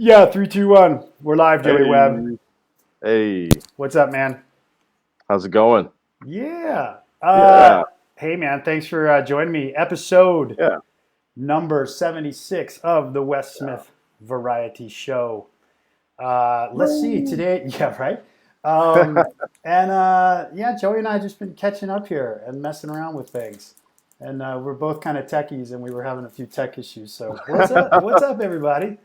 Yeah, 3, 2, 1. We're live, Joey Webb. Hey, What's up, man? how's it going? Yeah. Yeah, Hey, man. Thanks for joining me. Episode yeah, number 76 of the Wes Smith Variety Show. Let's see Woo. today. Yeah, right. Um, and Joey and I just been catching up here and messing around with things. And we're both kind of techies, and we were having a few tech issues. So what's up? What's up, everybody?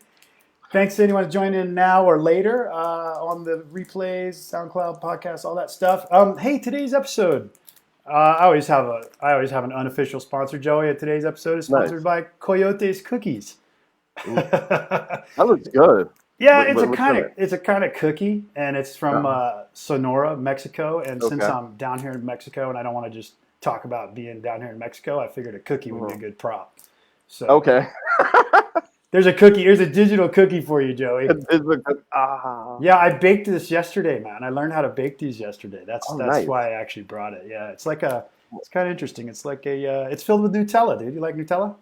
Thanks to anyone who's joined in now or later on the replays, SoundCloud, podcast, all that stuff. Hey, today's episode. I always have an unofficial sponsor, Joey. And today's episode is sponsored Nice. by Coyote's Cookies. Ooh, Yeah, that looks good. What's in it? it's a kind of cookie, and it's from Uh, Sonora, Mexico. And since okay. I'm down here in Mexico, and I don't want to just talk about being down here in Mexico, I figured a cookie would be a Mhm. good prop. So Okay. there's a cookie. Here's a digital cookie for you, Joey. It's a good. Ah. Yeah, I baked this yesterday, man. I learned how to bake these yesterday. That's Oh, that's nice. why I actually brought it. Yeah, it's kind of interesting. It's like it's filled with Nutella, dude. You like Nutella?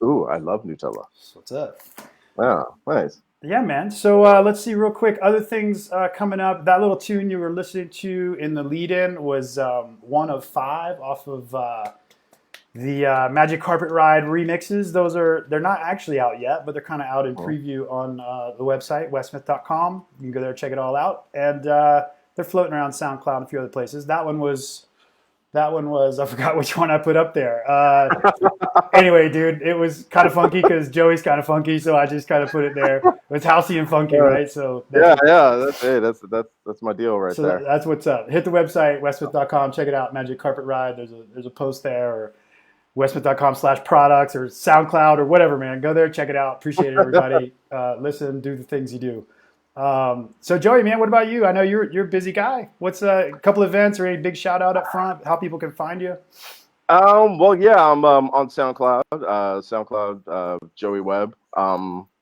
Ooh, I love Nutella. So what's up? Yeah, nice. Yeah, man. So let's see real quick. Other things coming up. That little tune you were listening to in the lead-in was one of five off of the Magic Carpet Ride remixes. They're not actually out yet, but they're kind of out in Mhm. preview on the website, westsmith.com. You can go there, check it all out. And they're floating around SoundCloud and a few other places. That one was I forgot which one I put up there. Anyway, dude, it was kind of funky because Joey's kind of funky, so I just kind of put it there. It's housey and funky, Uh, right? So yeah, yeah. That's it. That's my deal right there. that's what's up. Hit the website, westsmith.com, check it out, Magic Carpet Ride. There's a post there, or westsmith.com/products, or SoundCloud, or whatever, man. Go there, check it out. Appreciate it, everybody. Listen, do the things you do. So Joey, man, what about you? I know you're a busy guy. What's a couple events or any big shout out up front? How people can find you? Well, yeah, I'm on SoundCloud. Joey Webb.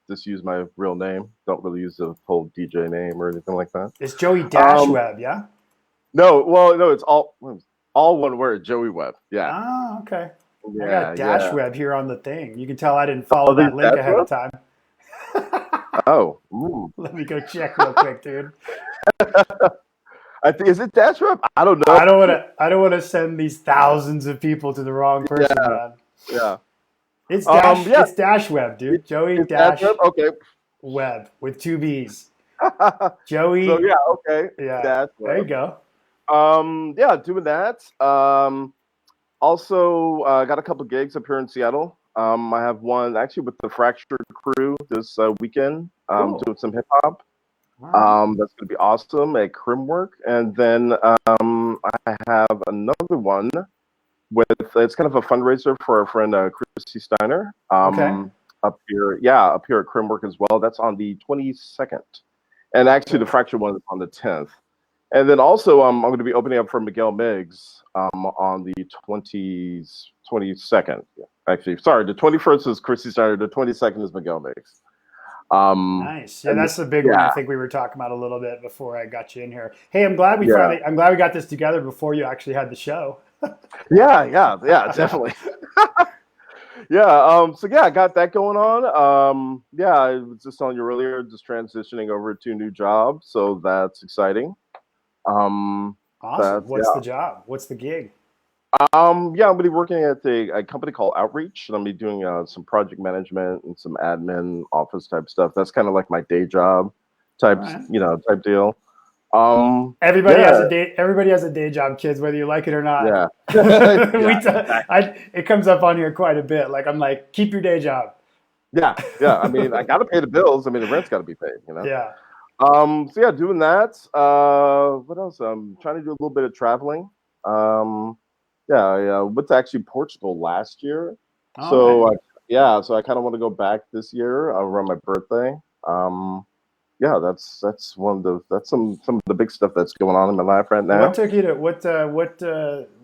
Just use my real name. Don't really use the whole DJ name or anything like that. It's Joey Um, Webb, yeah? no, well, no, it's all one word, Joey Webb. Yeah, Oh, okay. I yeah, got yeah. Webb here on the thing. You can tell I didn't Oh, follow there's that link Dash ahead of Webb? time. Oh, ooh. Let me go check real quick, dude. I think is it Dash Webb? I don't know. I don't want to send these thousands of people to the wrong person, Yeah, man. yeah. Yeah. It's Dash Webb, It, dude. Joey it's Dash Dash Webb. Okay. Webb with two B's. So Joey, yeah, okay. yeah. Dash There you Webb. go. Yeah, doing that. Also got a couple gigs up here in Seattle. I have one actually with the Fractured Crew this weekend. Cool. Doing some hip hop. All right. That's going to be awesome at Crimwork. And then I have another one with it's kind of a fundraiser for our friend Christy Steiner Okay. up here. Yeah, up here at Crimwork as well. That's on the 22nd. And actually, the Okay. Fracture one is on the 10th. And then also, I'm going to be opening up for Miguel Miggs on the 22nd. Actually, sorry, the 21st is Christy Steiner. The 22nd is Miguel Miggs. Nice. Yeah, And that's the big one. I yeah, think we were talking about a little bit before I got you in here. Hey, I'm glad yeah. we got this together before you actually had the show. Yeah, definitely. Yeah, so yeah, I got that going on. Yeah, I was just telling you earlier, just transitioning over to a new job, so that's exciting. Um, Awesome. that's What's the job? What's the gig? yeah, I'm gonna be working at a company called Outreach, and I'm gonna be doing some project management and some admin office type stuff. That's kind of like my day job All type, right. type deal. Um, Everybody has yeah, a day. Everybody has a day job, kids, whether you like it or not. yeah, yeah, we t- exactly. it comes up on here quite a bit. Like I'm like, keep your day job. Yeah, yeah. I mean, I gotta pay the bills. I mean, the rent's gotta be paid. Yeah. So yeah, doing that. What else? I'm trying to do a little bit of traveling. Yeah, I went to actually Portugal last year. All right. So yeah, so I kind of want to go back this year around my birthday. Yeah, that's one of some of the big stuff that's going on in my life right What now. took you to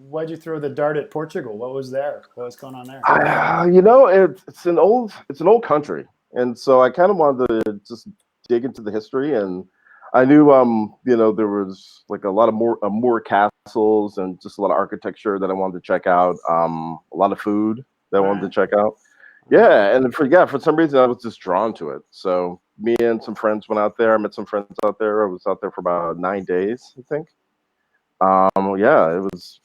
why'd you throw the dart at Portugal? What was there? What was going on there? It's an old country, and so I kind of wanted to just dig into the history, and I knew there was like a lot of more castles and just a lot of architecture that I wanted to check out. A lot of food that I All wanted to right. check out. Yeah, and for some reason I was just drawn to it. So me and some friends went out there. I met some friends out there. I was out there for about 9 days, I think. Yeah, it was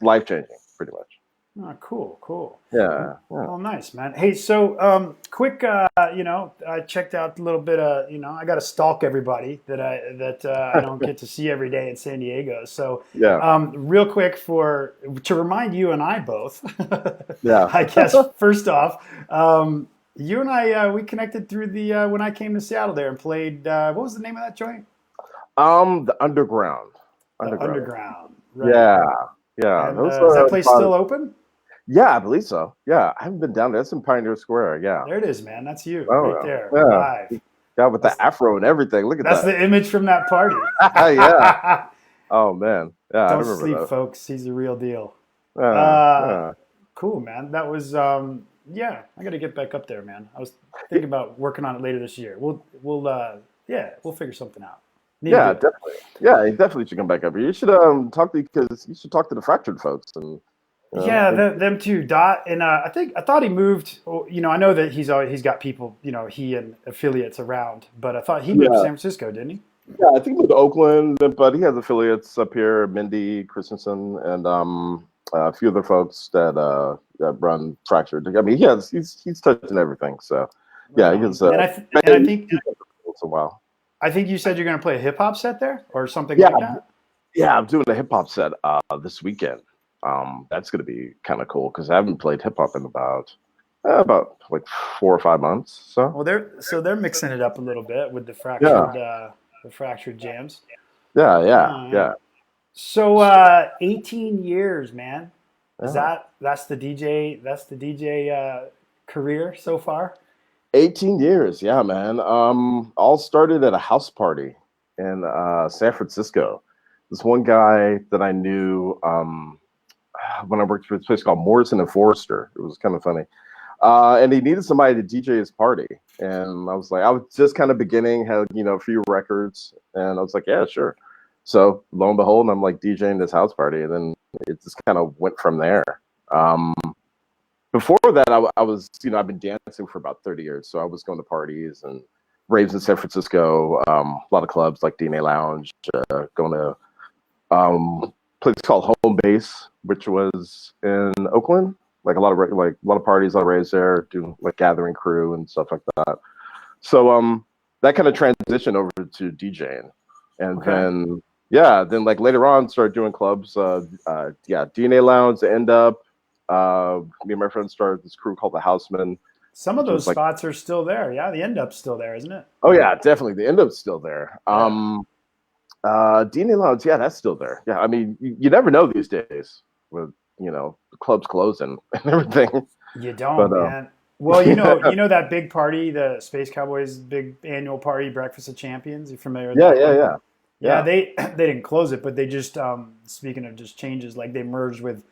life changing, pretty much. Oh, cool, cool. Yeah, yeah. Oh, nice, man. Hey, so quick, I checked out a little bit of, I got to stalk everybody that I don't get to see every day in San Diego. So, Yeah, real quick to remind you and I both, yeah. I guess first off, you and I we connected through the when I came to Seattle there and played. What was the name of that joint? The underground. The Underground. Underground, right? Yeah, yeah. And is that place still open? Yeah, I believe so. Yeah, I haven't been down there. That's in Pioneer Square. Yeah. There it is, man. That's you right Oh, there, yeah. live. Yeah, with the afro and everything. Look at That's that. the image from that party. Yeah. Oh man. Yeah, I Don't remember sleep, that. folks. He's the real deal. Yeah. Cool, man. That was yeah. I got to get back up there, man. I was thinking about working on it later this year. We'll figure something out. Yeah, definitely. Yeah, you definitely should come back up here. You should talk to the Fractured folks and. Yeah, them too. Dot and I thought he moved. I know that he's got people. He and affiliates around, but I thought he moved to San Francisco, didn't he? Yeah, I think he moved to Oakland, but he has affiliates up here. Mindy Christensen and a few other folks that run Fractured. I mean, he's touching everything. So yeah, he gets. And I think once in a while. I think you said you're going to play a hip hop set there or something Yeah, like that. Yeah, I'm doing a hip hop set this weekend. That's going to be kind of cool because I haven't played hip hop in about like 4 or 5 months. So Well, they're mixing it up a little bit with the fractured jams. Yeah. So 18 years, man. Is Yeah. that's the DJ career so far? 18 years, yeah, man. All started at a house party in San Francisco. This one guy that I knew when I worked for this place called Morrison and Forrester. It was kind of funny. And he needed somebody to DJ his party. And I was just kind of beginning, had, a few records. And I was like, yeah, sure. So lo and behold, I'm like DJing this house party. And then it just kind of went from there. Before that, I was, I've been dancing for about 30 years. So I was going to parties and raves in San Francisco, a lot of clubs like DNA Lounge, going to place called Home Base, which was in Oakland. Like a lot of parties, a lot of raves there, doing like Gathering Crew and stuff like that. So that kind of transitioned over to DJing, and then like later on started doing clubs. DNA Lounge, End Up. Me and my friends started this crew called the Housemen. Some of those spots are still there. Yeah, the End Up's still there, isn't it? Oh yeah, definitely. The End Up's still there. DNA Lounge, yeah, that's still there. Yeah, I mean, you never know these days with the clubs closing and everything. You don't, man. Well, you know that big party, the Space Cowboys big annual party, Breakfast of Champions. You familiar with that? Yeah. They didn't close it, but they just speaking of just changes, like they merged with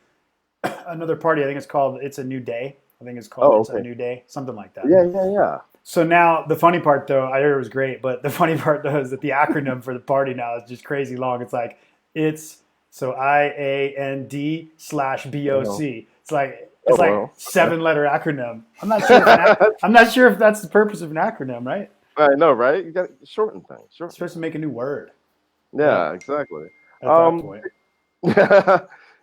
another party. I think it's called It's a New Day. I think it's called It's a New Day, something like that. Yeah. So now the funny part, though, I heard it was great, but the funny part though is that the acronym for the party now is just crazy long. It's like IAND/BOC. It's like 7-letter acronym. I'm not sure if that's the purpose of an acronym, right? I know, right? You got to shorten things. It's supposed to make a new word. Yeah, exactly. At that point.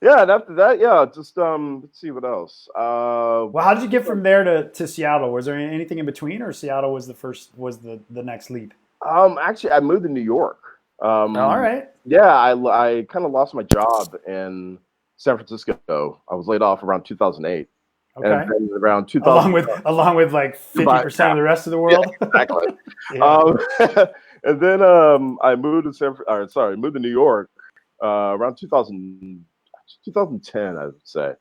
Yeah, and after that, just let's see what else. Well, how did you get from there to Seattle? Was there anything in between, or Seattle was the next leap? Actually, I moved to New York. All right. Yeah, I kind of lost my job in San Francisco. I was laid off around 2008. Okay. And then around 2000, along with like 50% of the rest of the world. Yeah, exactly. And then I moved to moved to New York around 2010, I would say,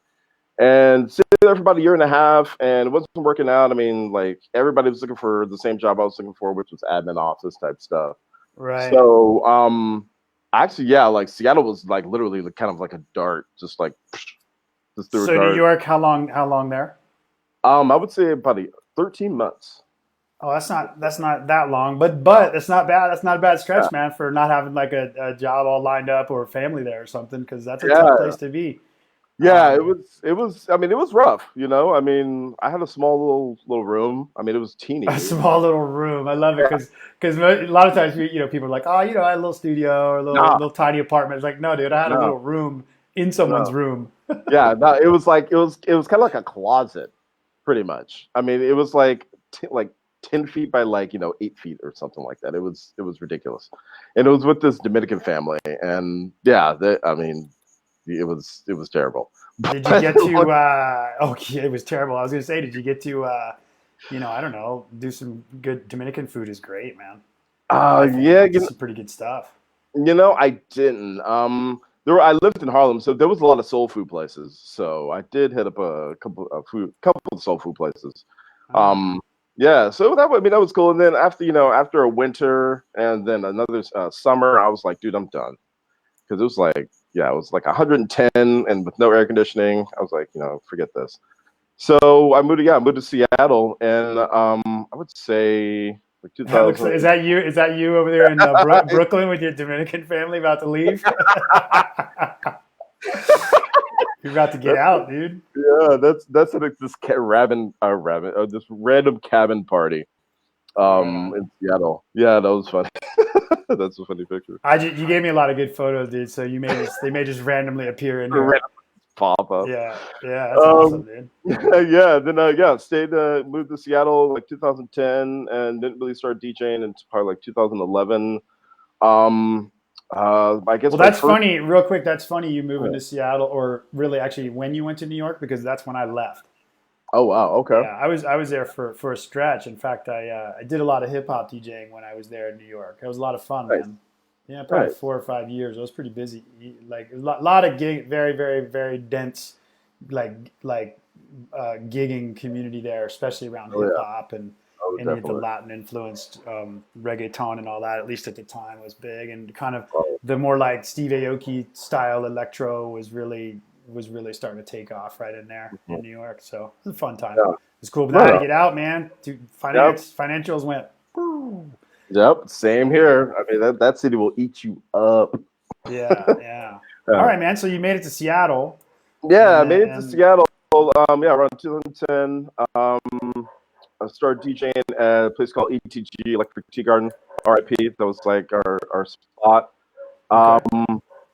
and stayed there for about a year and a half, and it wasn't working out. I mean, like everybody was looking for the same job I was looking for, which was admin office type stuff. Right. So, actually, like Seattle was like literally kind of like a dart, just through a dart. So New York, how long there? I would say about 13 months. Oh, that's not that long, but that's not bad. That's not a bad stretch, man, for not having like a job all lined up or a family there or something, because that's a tough place to be. Yeah, it was. I mean, it was rough. I mean, I had a small little room. I mean, it was A teeny. small little room. I love it because a lot of times people are like, oh, I had a little studio or a Nah, little tiny apartment. It's like, no, dude, I had a no, little room in someone's no. room. Yeah, no. It was kind of like a closet, pretty much. I mean, it was like 10 feet by 8 feet or something like that. It was ridiculous, and it was with this Dominican family, and yeah, I mean, it was terrible. Did you get to? Okay, it was terrible. I was gonna say, did you get to? I don't know, do some good Dominican food is great, man. I think Yeah, it's some pretty good stuff. I didn't. I lived in Harlem, so there was a lot of soul food places. So I did hit up a couple of soul food places. Ah. Um, yeah, so that was cool. And then after a winter and then another summer, I was like, dude, I'm done because it was like 110 and with no air conditioning. I was like, forget this. So I moved to Seattle, and I would say like That looks 2000. like, is that you? Is that you over there in Brooklyn with your Dominican family about to leave? You're about to get out, dude. Yeah, that's at this random cabin party Right on. in Seattle. Yeah, that was funny. That's a funny picture. You gave me a lot of good photos, dude. So they may just randomly appear in A here. random pop up. Yeah, yeah, that's awesome, Um, dude. yeah, then stayed moved to Seattle like 2010 and didn't really start DJing until probably like 2011. Um, I Well, guess my that's first. funny. Real quick, that's funny. You moving Yeah. to Seattle, or really, actually, when you went to New York, because that's when I left. Oh wow, okay, Yeah, I was there for a stretch. In fact, I did a lot of hip hop DJing when I was there in New York. It was a lot of fun, nice, man. Yeah, probably nice. 4 or 5 years. I was pretty busy. Like a lot of gig, very very very dense, like gigging community there, especially around Oh hip yeah, hop and oh any of the definitely. Latin influenced reggaeton and all that. At least at the time, was big and kind of Oh, the more like Steve Aoki style electro was really starting to take off right in there mhm. in New York. So it was a fun time. Yeah, It's cool, but now I right had to on. get out, man. Dude, Yep, financials went. Woo. yep. Same Yeah, here. I mean, that city will eat you up. yeah, yeah. All Yeah. right, man. So you made it to Seattle, Yeah, and I then made it to Seattle. Yeah, around 2010. I started DJing at a place called ETG, Electric Tea Garden, RIP. That was like our spot. okay,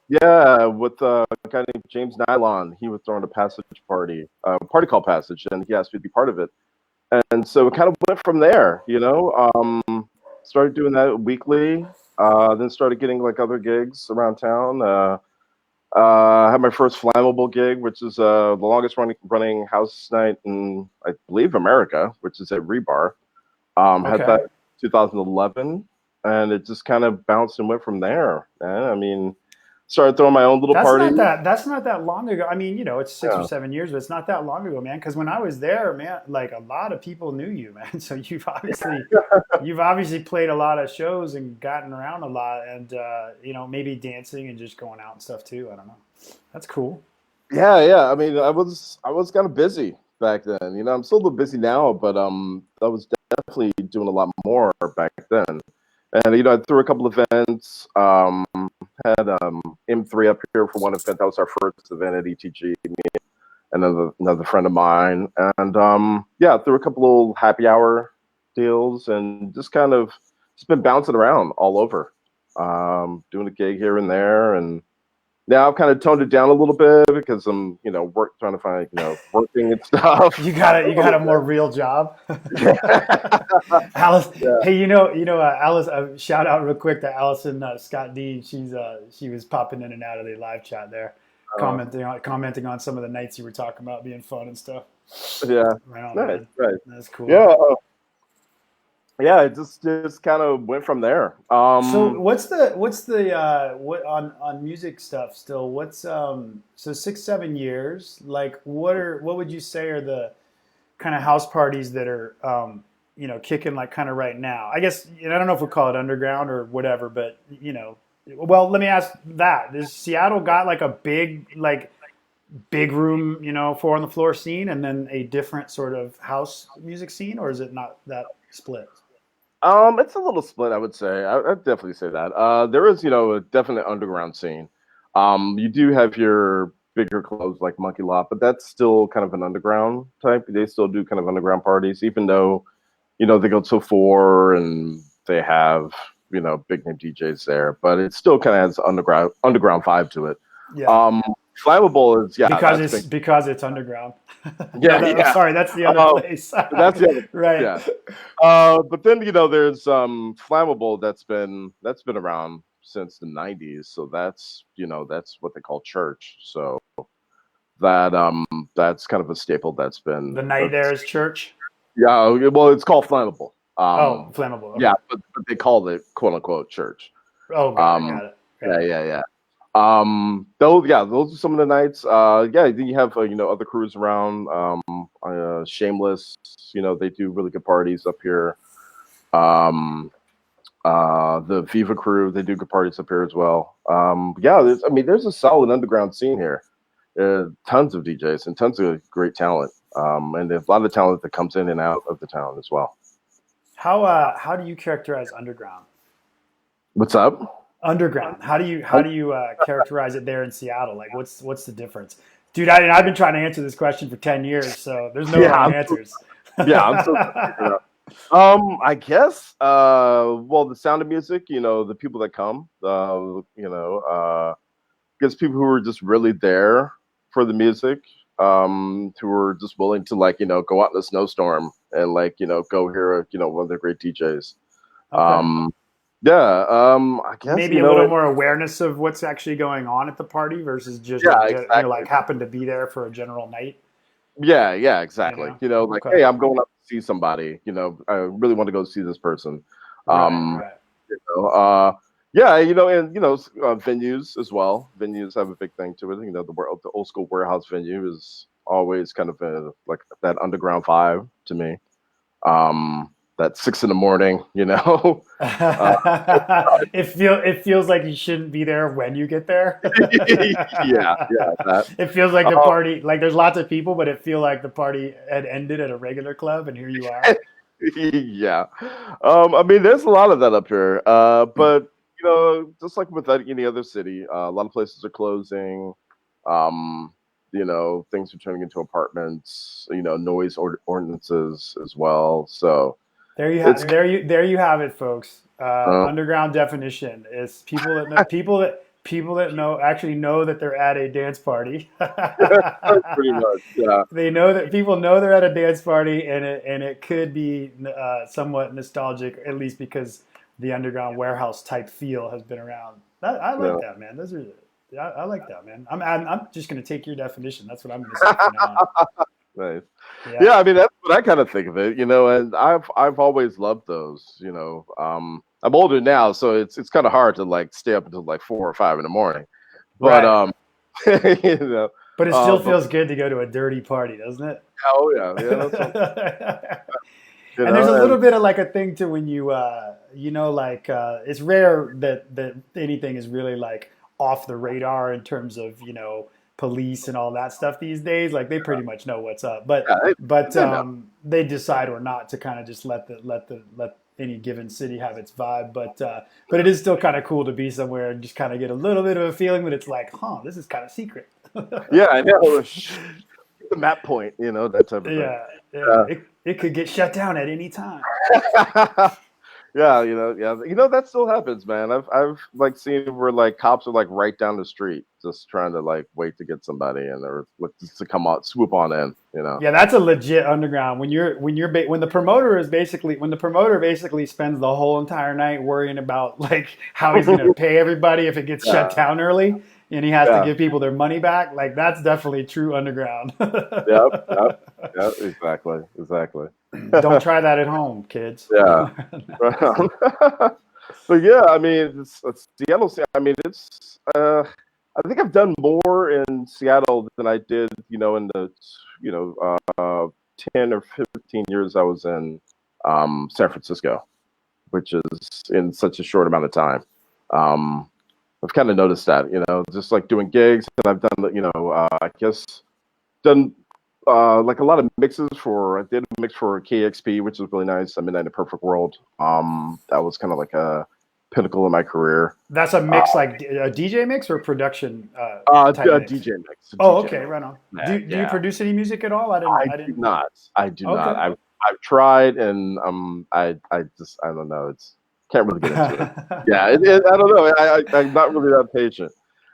Yeah, with a guy named James Nylon. He was throwing a passage party, party called Passage, and he asked me to be part of it. And so it kind of went from there. Started doing that weekly. Then started getting like other gigs around town. I had my first Flammable gig, which is the longest running house night in, I believe, America, which is at Rebar. Had that okay. in 2011, and it just kind of bounced and went from there. And I mean, started throwing my own little That's party. not that. That's not that long ago. I mean, it's 6 or Yeah, 7 years, but it's not that long ago, man. Because when I was there, man, like a lot of people knew you, man. So you've obviously played a lot of shows and gotten around a lot, and maybe dancing and just going out and stuff too. I don't know. That's cool. yeah. I mean, I was kind of busy back then. I'm still a little busy now, but I was definitely doing a lot more back then. And I threw a couple events. Had M3 up here for one event. That was our first event at ETG. Another friend of mine, and yeah, threw a couple little happy hour deals, and just been bouncing around all over, doing a gig here and there, and now I've kind of toned it down a little bit because I'm trying to find working and stuff. You got a more real job. Alice, Yeah. hey, Alice. Shout out real quick to Allison Scott Dean. She was popping in and out of the live chat there, Uh, commenting on some of the nights you were talking about being fun and stuff. yeah. Right on, Nice. man. Right. That's cool. Yeah. Yeah. It just kind of went from there. So what's the what on music stuff still? What's so 6 7 years? Like what would you say are the kind of house parties that are kicking like kind of right now? I guess I don't know if we call it underground or whatever, but well, let me ask that: Does Seattle got like a big room, four on the floor scene, and then a different sort of house music scene, or is it not that split? It's a little split, I would say. I'd definitely say that. There is, a definite underground scene. You do have your bigger clubs like Monkey Loft, but that's still kind of an underground type. They still do kind of underground parties, even though, they go to 4 and they have, big name DJs there, but it still kind of has underground vibe to it. Yeah. Flammable is because it's underground. Yeah, I'm sorry, that's the other place. That's the other right. Yeah. But then there's Flammable that's been around since the 90s. So that's what they call church. So that's kind of a staple that's been the night there is church. Yeah, well, it's called Flammable. Flammable. Okay. Yeah, but they call it quote unquote church. Oh, got it. Yeah. Those are some of the nights. Then you have other crews around. Shameless, they do really good parties up here. The Viva crew, they do good parties up here as well. There's a solid underground scene here. Tons of DJs and tons of great talent. And there's a lot of talent that comes in and out of the town as well. How do you characterize underground? What's up? Underground. How do you characterize it there in Seattle? Like, what's the difference, dude? I've been trying to answer this question for 10 years, so there's no wrong answers. I'm so I guess. The sound of music. The people that come. Gets people who are just really there for the music. Who are just willing to go out in a snowstorm and go hear one of the great DJs. Okay. I guess maybe a little more awareness of what's actually going on at the party versus just exactly. happen to be there for a general night. Yeah, exactly. Okay. Hey, I'm going up to see somebody. I really want to go see this person. Right. Venues as well. Venues have a big thing to it. The old school warehouse venue is always kind of like that underground vibe to me. That 6 a.m, it feels like you shouldn't be there when you get there. That. It feels like the party, like there's lots of people, but it feels like the party had ended at a regular club, and here you are. Yeah, there's a lot of that up here, but just like with any other city, a lot of places are closing. Things are turning into apartments. Noise ordinances as well. So. There you have it, folks. Underground definition is people that know that they're at a dance party. Pretty much, yeah. They know that people know they're at a dance party, and it could be somewhat nostalgic, at least because the underground warehouse type feel has been around. I like that, man. I like that, man. I'm just gonna take your definition. That's what I'm gonna say for now. Nice. Yeah, that's what I kind of think of it, and I've always loved those, I'm older now, so it's kind of hard to stay up until 4 or 5 in the morning. But right. But it still feels good to go to a dirty party, doesn't it? Oh yeah. And there's a little bit of a thing to when you it's rare that anything is really off the radar in terms of police and all that stuff these days. They pretty much know what's up, but they decide or not to kind of just let any given city have its vibe. But it is still kind of cool to be somewhere and just kind of get a little bit of a feeling that it's this is kind of secret. Yeah, I know. The map point, that type of thing. Yeah. It could get shut down at any time. Yeah, that still happens, man. I've seen where cops are right down the street, just trying to wait to get somebody in or just to come out, swoop on in. Yeah, that's a legit underground. When the promoter basically spends the whole entire night worrying about how he's going to pay everybody if it gets shut down early, and he has to give people their money back. That's definitely true underground. Yep, exactly. Don't try that at home, kids. Yeah. But yeah, it's Seattle. It's. I think I've done more in Seattle than I did, in the 10 or 15 years I was in San Francisco, which is in such a short amount of time. I've kind of noticed that, just doing gigs, and I've done, I guess, done a lot of mixes I did a mix for KXP, which was really nice. Midnight in a Perfect World. That was kind of a pinnacle of my career. That's a mix, like a DJ mix or production type A mix? DJ mix. Oh, DJ okay, mix. right on. Man, Do you produce any music at all? I didn't. I do didn't. not. I do not. Okay. I've tried, and I just I don't know. It's can't really get into it. Yeah, I don't know. I'm not really that patient,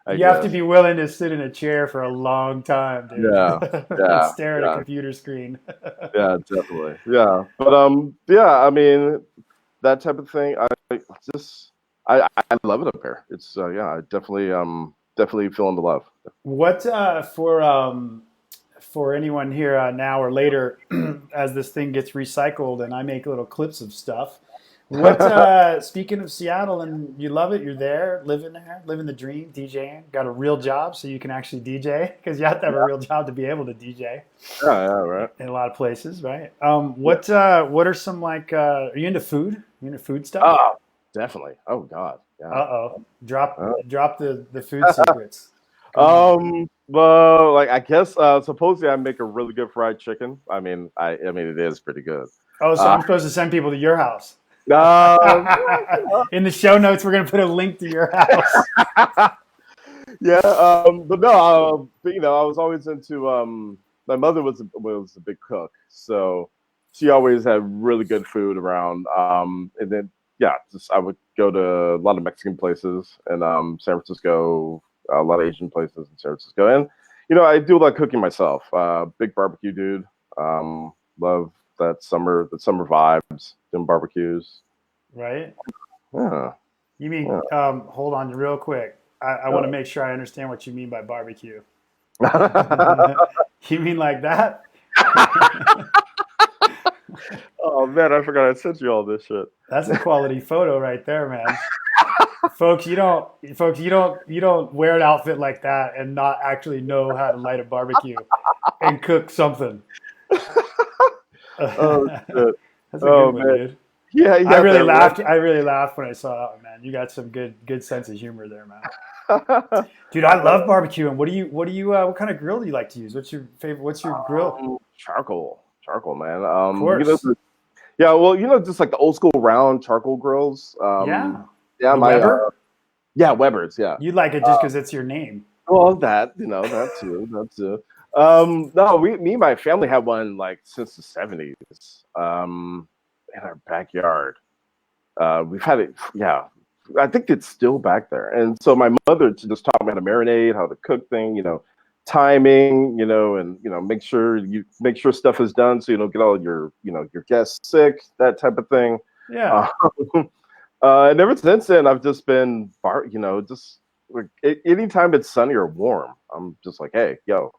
I You have to guess. be willing to sit in a chair for a long time, dude, Yeah, and yeah, stare at a yeah, computer screen. yeah, definitely. Yeah, but yeah. I mean, that type of thing. Just I love it up here. It's yeah, I definitely feeling the love. What for anyone here now or later, as this thing gets recycled and I make little clips of stuff. What speaking of Seattle, and you love it, you're there, living the dream, DJing, got a real job so you can actually DJ, because you have to have a real job to be able to DJ Yeah, yeah, right. in a lot of places, right? Yeah. What are some, like are you into food? You into food stuff? Oh, definitely. Oh God, yeah. Uh-oh. Drop Uh, drop the food secrets. Come on. well, like I guess supposedly I make a really good fried chicken. I mean it is pretty good. Oh, so Uh, I'm supposed to send people to your house. um, In the show notes, we're going to put a link to your house. yeah, but no, but, I was always into. My mother was a big cook, so she always had really good food around. And then yeah, just I would go to a lot of Mexican places in San Francisco, a lot of Asian places in San Francisco, and I do a lot of cooking myself. Big barbecue dude. Love the summer vibes, doing barbecues. Right? Yeah, You mean, yeah. hold on real quick. I want to make sure I understand what you mean by barbecue. You mean like that? Oh man, I forgot I sent you all this shit. That's a quality photo right there, man. Folks, you don't wear an outfit like that and not actually know how to light a barbecue and cook something. Oh shit. That's a good Oh one, man. dude. Yeah, you I got really that right. laughed. I really laughed when I saw it, man. You got some good sense of humor there, man. Dude, I love barbecuing. What kind of grill do you like to use? What's your favorite? What's your grill? Charcoal, man. Of course. Yeah, well, just like the old school round charcoal grills. Yeah. Yeah, The Weber? yeah, Weber's, yeah. You like it just because it's your name. Well, that too, that too. No, me and my family had one like since the '70s, in our backyard. We've had it, yeah. I think it's still back there. And so my mother just taught me how to marinate, how to cook thing, timing, and make sure stuff is done so you don't get all your guests sick, that type of thing. Yeah. And ever since then, I've just been just like anytime it's sunny or warm, I'm just like, hey, yo,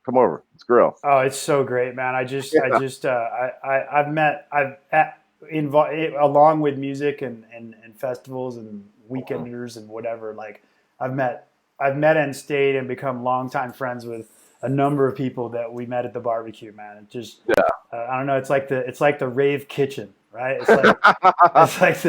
come over, let's grill. Oh, it's so great, man. Along with music and festivals and weekenders and whatever, like I've met and stayed and become longtime friends with a number of people that we met at the barbecue, man. It just, Yeah. I don't know. It's like the rave kitchen, right? It's like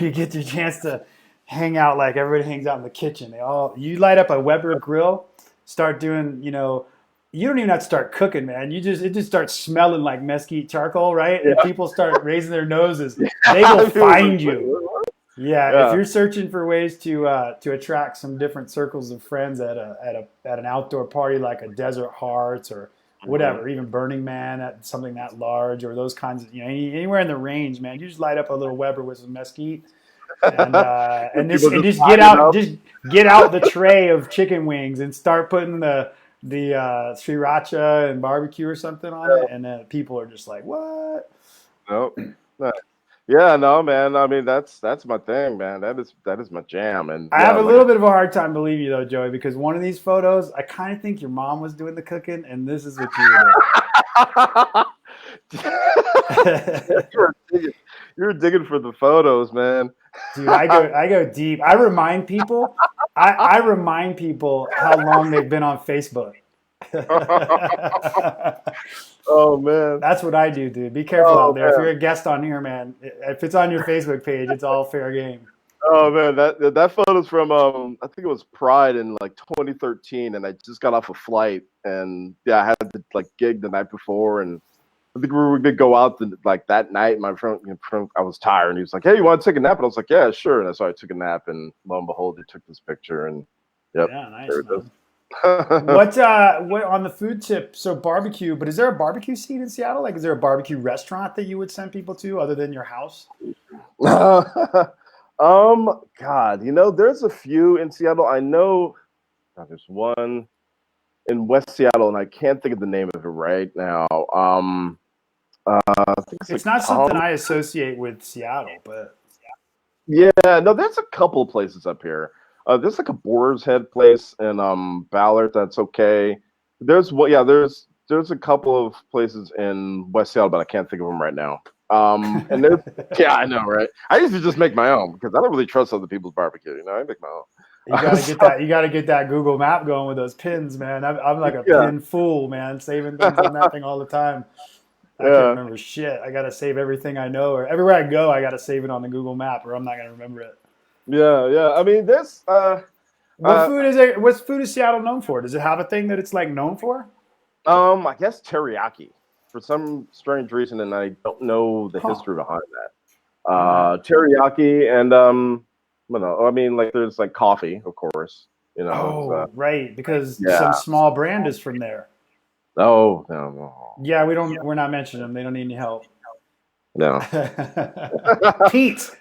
you get your chance to hang out, like everybody hangs out in the kitchen. You light up a Weber grill, start doing, you don't even have to start cooking, man. It just starts smelling like mesquite charcoal, right? Yeah. And people start raising their noses. They will find you. Yeah, if you're searching for ways to attract some different circles of friends at an outdoor party like a Desert Hearts or whatever, even Burning Man at something that large, or those kinds of anywhere in the range, man. You just light up a little Weber with some mesquite, and just get out the tray of chicken wings and start putting the sriracha and barbecue or something on it, and then people are just like, what? Nope. Yeah, no, man. I mean, that's my thing, man. That is my jam. And I have a little bit of a hard time believing you though, Joey, because one of these photos, I kind of think your mom was doing the cooking, and this is what you were You're digging for the photos, man. Dude, I go deep. I remind people how long they've been on Facebook. Oh man, that's what I do, dude. Be careful out there. Man. If you're a guest on here, man, if it's on your Facebook page, it's all fair game. Oh man, that photo's from I think it was Pride in like 2013, and I just got off a flight, and yeah, I had to like gig the night before, and think we were gonna go out like that night. My friend, I was tired, and he was like, "Hey, you want to take a nap?" And I was like, "Yeah, sure." And so I took a nap, and lo and behold, he took this picture, and yep, Yeah, nice, there it man. is. What on the food tip? So barbecue, but is there a barbecue scene in Seattle? Like, is there a barbecue restaurant that you would send people to other than your house? God, there's a few in Seattle. I know there's one in West Seattle, and I can't think of the name of it right now. I think it's It's like not something Tom. I associate with Seattle, but Yeah, no, there's a couple places up here. There's like a Boar's Head place in Ballard that's okay. There's a couple of places in West Seattle, but I can't think of them right now. And there's yeah, I know, right? I used to just make my own because I don't really trust other people's barbecue. I make my own. you got to get So, that. You got to get that Google Map going with those pins, man. I'm like a yeah, pin fool, man. Saving things on that thing all the time. I can't yeah, remember shit. I got to save everything I know, or everywhere I go, I got to save it on the Google Map, or I'm not gonna remember it. yeah. I mean, there's What uh, food is it? What food is Seattle known for? Does it have a thing that it's like known for? I guess teriyaki for some strange reason, and I don't know the Huh. history behind that. All right. Teriyaki and I mean, like there's like coffee, of course. Oh, right, because Yeah. some small brand is from there. No, no, no, Yeah, we don't. We're not mentioning them. They don't need any help. no. Pete's,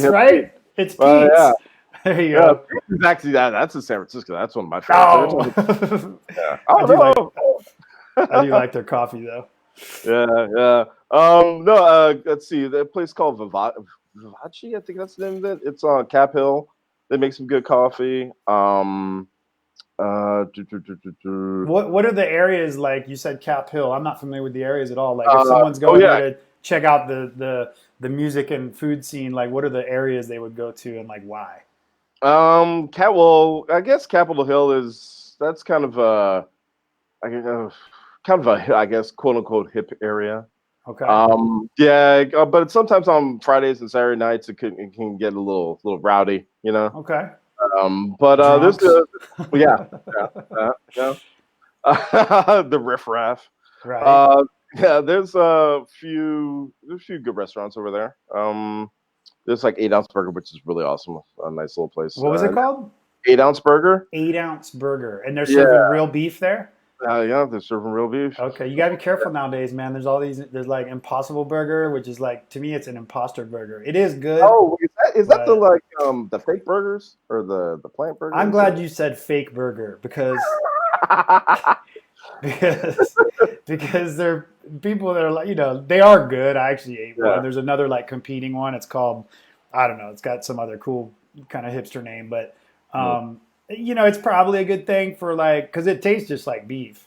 right? It's Yeah, Pete's. There you yeah. go. It's actually that's in San Francisco. That's one of my favorites. Every Oh, time yeah. I Oh do like no. I do like their coffee though. Yeah. No. Let's see. The place called Vivaci. I think that's the name of it. It's on Cap Hill. They make some good coffee. Do, do, do, do, do. What are the areas like? You said Cap Hill. I'm not familiar with the areas at all. Like if someone's Oh going there yeah. to check out the music and food scene, like what are the areas they would go to and like why? Well, I guess Capitol Hill that's kind of I guess quote unquote hip area. Okay. Yeah, but sometimes on Fridays and Saturday nights it can get a little rowdy. Okay. But there's Drunks. the yeah, yeah. The riffraff. Right. Uh, yeah, there's a few good restaurants over there. There's like 8 Ounce Burger, which is really awesome. A nice little place. What was it called? 8 Ounce Burger. 8 ounce burger. And they're serving Yeah, real beef there? yeah, they're serving real beef. Okay. You gotta be careful nowadays, man. There's all these there's like Impossible Burger, which is like to me it's an imposter burger. It is good, Oh, is that the but like the fake burgers or the plant I'm burgers? glad Or? you said fake burger because because they're people that are like they are good. I actually ate one. Yeah. There's another like competing one. It's called I don't know. It's got some other cool kind of hipster name, but Mm. it's probably a good thing for like because it tastes just like beef.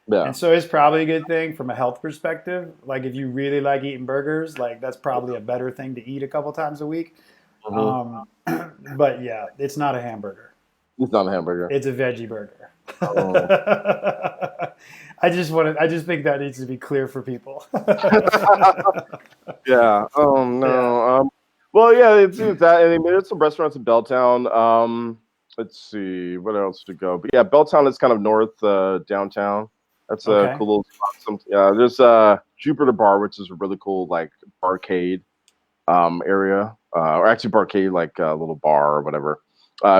Yeah. And so it's probably a good thing from a health perspective. Like if you really like eating burgers, like that's probably a better thing to eat a couple times a week. Hmm. But yeah, it's not a hamburger. It's not a hamburger. It's a veggie burger. Oh. I just think that needs to be clear for people. Yeah. Oh Yeah. no. Well, yeah. It's that. I mean, there's some restaurants in Belltown. Let's see what else to go. But yeah, Belltown is kind of north downtown. That's a Okay. cool little spot. Yeah, there's Jupiter Bar, which is a really cool like arcade area, or actually barcade like a little bar or whatever.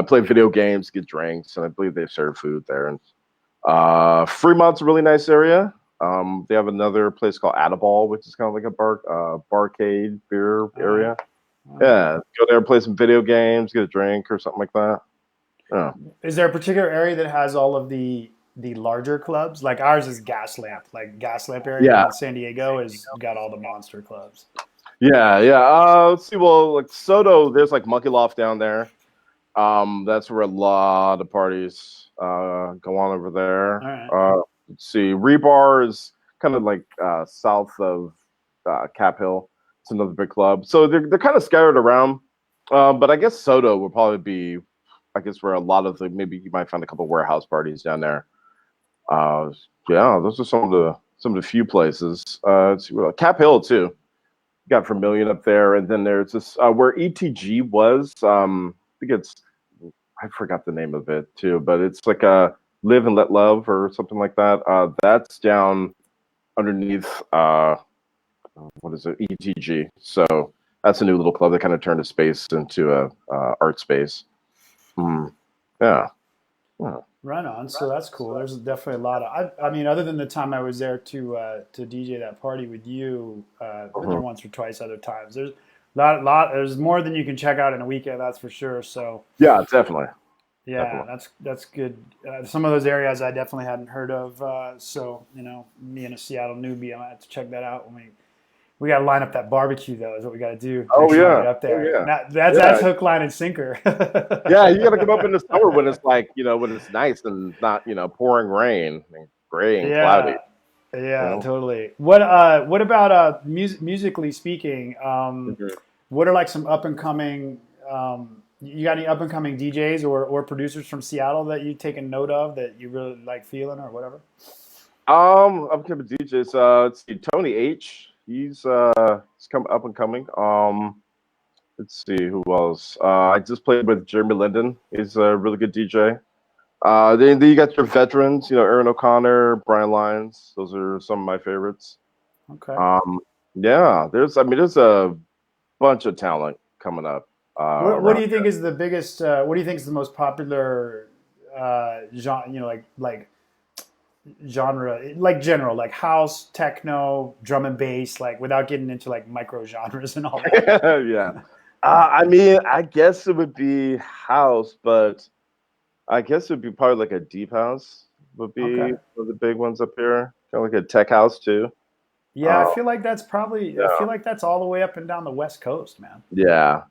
Play video games, get drinks, and I believe they serve food there. And Fremont's a really nice area. They have another place called Adaball, which is kind of like a barcade beer All right. area. All right. Yeah, go there, play some video games, get a drink or something like that. Yeah, Is there a particular area that has all of the larger clubs? Like ours is Gaslamp. Like Gaslamp area yeah, in San Diego has got all the monster clubs. yeah. Let's see. Well, like Soto, there's like Monkey Loft down there. That's where a lot of parties go on over there. All right. Let's see. Rebar is kind of like south of Cap Hill. It's another big club. So they're kind of scattered around. But I guess Soto will probably be, I guess, where a lot of maybe you might find a couple warehouse parties down there. Uh, yeah, those are some of the few places. Let's see, Cap Hill too. Got Vermilion up there, and then there's this where ETG was. I think I forgot the name of it too, but it's like a Live and Let Love or something like that. That's down underneath what is it, ETG. So that's a new little club that kind of turned a space into a art space. Yeah. Right on. So that's cool. There's definitely a lot of. I mean, other than the time I was there to DJ that party with you, I've been there once or twice. Other times, there's lot. There's more than you can check out in a weekend. That's for sure. So yeah, definitely. yeah, Definitely. that's good. Some of those areas I definitely hadn't heard of. So me and a Seattle newbie, I might have to check that out when we got to line up that barbecue though. Is what we got to do. Oh Next time we yeah. get up there. Oh, yeah. That's hook, line, and sinker. Yeah, you got to come up in the summer when it's like when it's nice and not pouring rain and gray and cloudy. Yeah, totally. What about musically speaking? What are like some up and coming? You got any up and coming DJs or producers from Seattle that you take a note of that you really like feeling or whatever? Up and coming DJs. Let's see, Tony H. He's come up and coming. Let's see who else. I just played with Jeremy Linden. He's a really good DJ. Then you got your veterans, Aaron O'Connor, Brian Lyons. Those are some of my favorites. Okay. Yeah, there's a bunch of talent coming up. What do you think is the biggest? What do you think is the most popular genre? Like genre, like general, like house, techno, drum and bass, like without getting into like micro genres and all that. Yeah. I mean, I guess it would be house, but I guess it would be probably like a deep house would be one of the big ones up here. Kind of like a tech house too. Yeah, I feel like that's probably. Yeah. I feel like that's all the way up and down the West Coast, man. Yeah.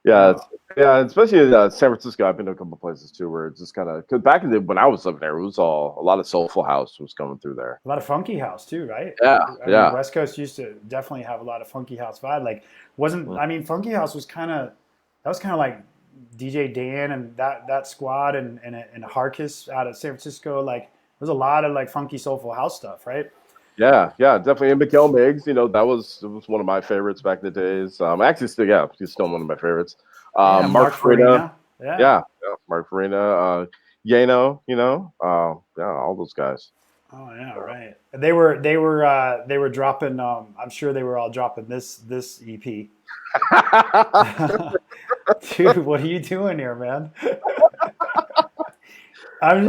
Especially in San Francisco. I've been to a couple of places too, where it's just kind of because back in when I was up there, it was a lot of soulful house was coming through there. A lot of funky house too, right? Yeah, I mean, West Coast used to definitely have a lot of funky house vibe. Like, I mean, funky house was kind of like DJ Dan and that squad and Harkis out of San Francisco. Like, there's a lot of like funky soulful house stuff, right? Yeah, definitely. And Miguel Miggs, that was one of my favorites back in the days. Actually, he's still one of my favorites. Mark Farina. Yeah, Mark Farina. Yano, all those guys. Oh yeah, right. They were dropping. I'm sure they were all dropping this EP. Dude, what are you doing here, man? I'm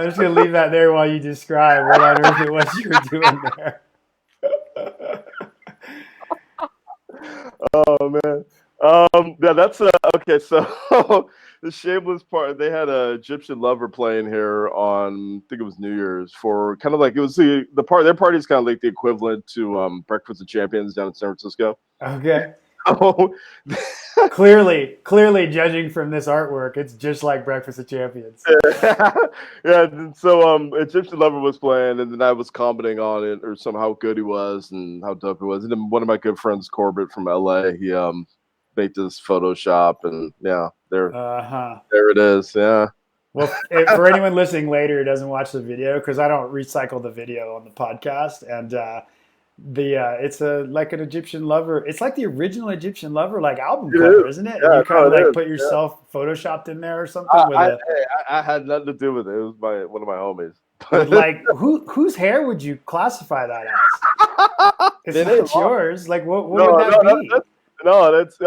just gonna leave that there while you describe what on earth it was you were doing there. Oh man. Yeah, that's okay. So the Shameless part, they had a Egyptian Lover playing here on, I think it was New Year's, for kind of like, it was their party is kind of like the equivalent to Breakfast of Champions down in San Francisco. Okay. Oh, clearly, judging from this artwork, it's just like Breakfast of Champions. Yeah. And so Egyptian Lover was playing, and then I was commenting on it or how good he was and how dope he was. And then one of my good friends, Corbett from LA, he made this Photoshop, and yeah, there it is. Yeah. Well, for anyone listening later who doesn't watch the video, because I don't recycle the video on the podcast, and it's like an Egyptian Lover. It's like the original Egyptian Lover like album cover, isn't it? Yeah, you kind of like put yourself photoshopped in there or something. I had nothing to do with it. It was one of my homies. But like, whose hair would you classify that as? It's not yours. Like, what would that be? That's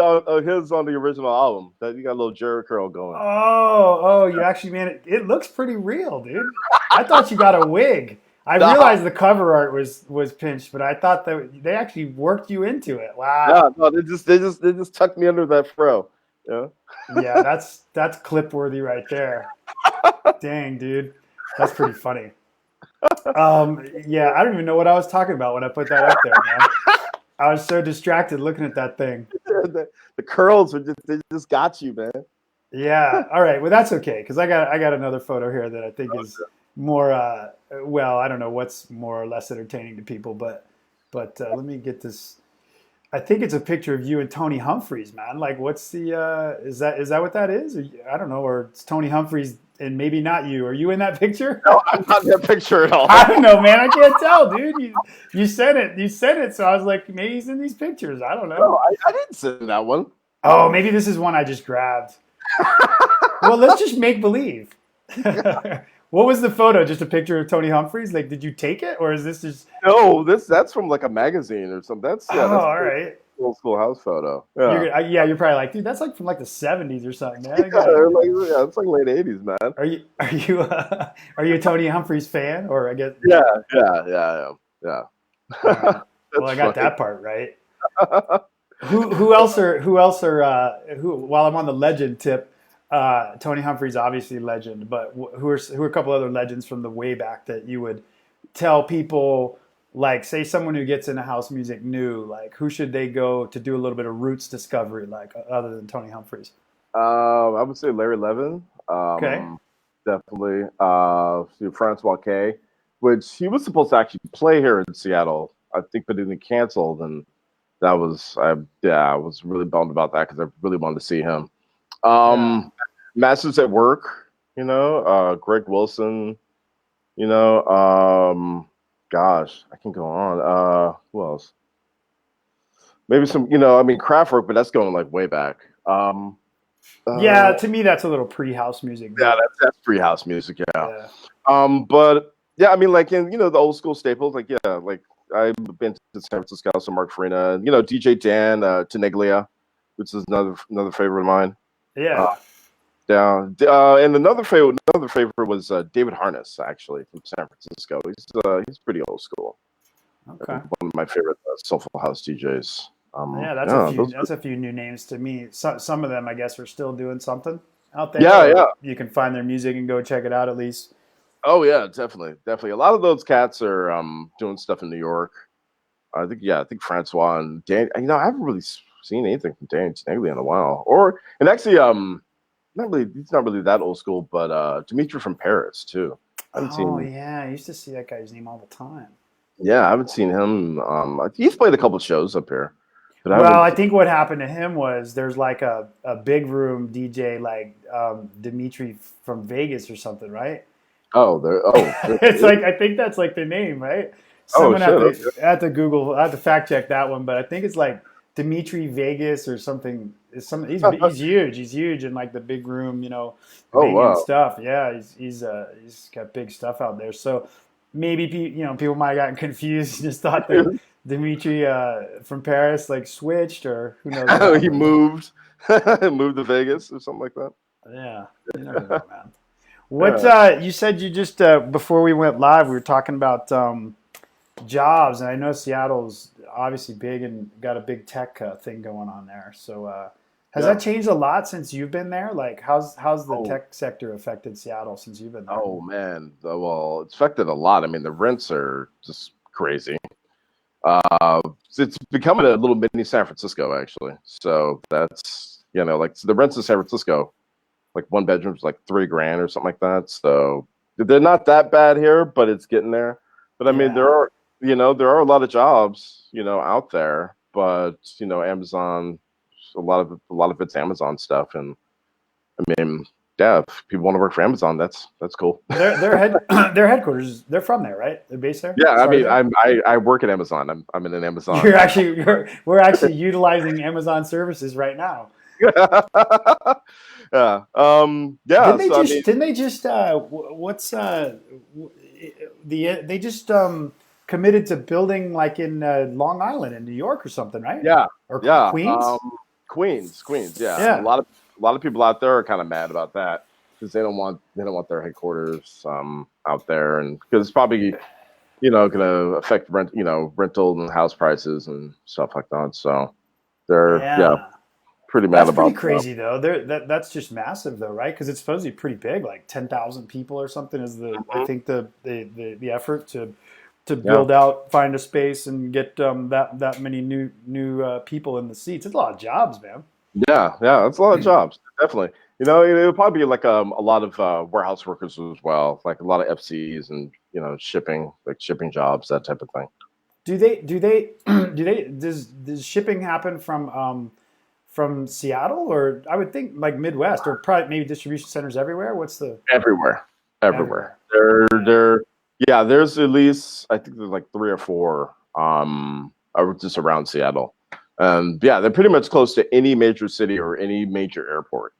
his on the original album. That you got a little Jerry curl going. Oh, you actually made it. It looks pretty real, dude. I thought you got a wig. I realized the cover art was pinched, but I thought that they actually worked you into it. Wow. No, they just tucked me under that fro. Yeah. Yeah, that's clip worthy right there. Dang, dude, that's pretty funny. Yeah, I don't even know what I was talking about when I put that up there, man. I was so distracted looking at that thing. The curls they just got you, man. Yeah. All right. Well, that's okay because I got another photo here that I think is more. Well, I don't know what's more or less entertaining to people, but let me get this. I think it's a picture of you and Tony Humphries, man. Like, what's the? Is that what that is? Or, I don't know. Or it's Tony Humphries and maybe not you. Are you in that picture? No, I'm not in that picture at all. I don't know, man. I can't tell, dude. You said it. You said it. So I was like, maybe he's in these pictures. I don't know. No, I didn't send that one. Oh, maybe this is one I just grabbed. Well, let's just make believe. What was the photo? Just a picture of Tony Humphries? Like, did you take it, or is this just? No, that's from like a magazine or something. That's Oh, that's all right. old school house photo. Yeah. Yeah, you're probably like, dude, that's like from like the '70s or something, man. I Yeah, got it. it's like late '80s, man. Are you a Tony Humphries fan, or I guess? Yeah, yeah. All right. Well, That's I got funny. that part right. Who while I'm on the legend tip, Tony Humphries obviously legend, but who are a couple other legends from the way back that you would tell people, like, say someone who gets into house music new, like, who should they go to do a little bit of roots discovery, like, other than Tony Humphries? I would say Larry Levin, Okay. definitely. Francois K, which he was supposed to actually play here in Seattle, I think, but then canceled, and that was I was really bummed about that because I really wanted to see him. Yeah. Masters at Work, Greg Wilson, gosh, I can go on. Who else? Maybe some, I mean, Kraftwerk, but that's going like way back. Yeah, to me that's a little pre-house music. Yeah, But that's free house music. Yeah. yeah. But yeah, I mean, like in the old school staples, like like I've been to San Francisco, so Mark Farina, DJ Dan Tenaglia, which is another favorite of mine. Uh, Yeah. and another favorite was David Harness, actually, from San Francisco. He's pretty old school. Okay. One of my favorite soulful house DJs. Yeah, that's a few. That's a few new names to me. Some of them, I guess, are still doing something out there. Yeah. You can find their music and go check it out at least. Oh yeah, definitely. A lot of those cats are doing stuff in New York. I think Francois and Dan. I haven't really seen anything from Dan Tenaglia in a while. And actually, not really. He's not really that old school, but Dimitri from Paris too. I haven't Oh seen. yeah, I used to see that guy's name all the time. Yeah, I haven't seen him. He's played a couple shows up here, but I Well, haven't. I think what happened to him was there's like a big room DJ like Dimitri from Vegas or something, right? Oh, there. It's like I think that's like the name, right? Oh Someone shit. Okay. had to Google, I had to fact check that one, but I think it's like Dimitri Vegas or something. He's huge. He's huge in like the big room, Oh banging wow. stuff. Yeah, he's got big stuff out there. So maybe people might have gotten confused and just thought that Dimitri from Paris like switched, or who knows what He happened. moved, moved to Vegas or something like that. Yeah, you never know, man. What Yeah. you said you just before we went live, we were talking about jobs, and I know Seattle's obviously big and got a big tech thing going on there. So has Yeah. that changed a lot since you've been there? Like, how's the Oh, tech sector affected Seattle since you've been there? oh man. Well, it's affected a lot. I mean, the rents are just crazy. It's becoming a little mini San Francisco, actually. So that's like so the rents in San Francisco, like one bedroom's like $3,000 or something like that. So they're not that bad here, but it's getting there. But I mean, Yeah, there are a lot of jobs, out there. But Amazon, a lot of it's Amazon stuff, and I mean, yeah, if people want to work for Amazon, that's cool. their headquarters. They're from there, right? They're based there. Yeah, I Started mean, there. I work at Amazon. I'm in an Amazon. We're actually utilizing Amazon services right now. Yeah. Yeah. So I mean, Didn't they just what's they just committed to building like in Long Island in New York or something, right? yeah, Or yeah. Queens? Queens. Yeah. And Yeah. a lot of people out there are kind of mad about that because they don't want their headquarters out there, and because it's probably going to affect rental and house prices and stuff like that. So they're Yeah. pretty mad That's about pretty that. crazy though. That's just massive though, right? Because it's supposed to be pretty big, like 10,000 people or something is I Mhm. think the effort to Yeah. build out, find a space, and get that many new people in the seats. It's a lot of jobs, man. Yeah, that's a lot of jobs, definitely. It'll probably be like a lot of warehouse workers as well, like a lot of FCs and shipping, like shipping jobs, that type of thing. Does shipping happen from Seattle, or I would think like Midwest, or probably maybe distribution centers everywhere? What's the Everywhere. everywhere? Yeah. Yeah, there's at least I think there's like three or four just around Seattle. Yeah, they're pretty much close to any major city or any major airport.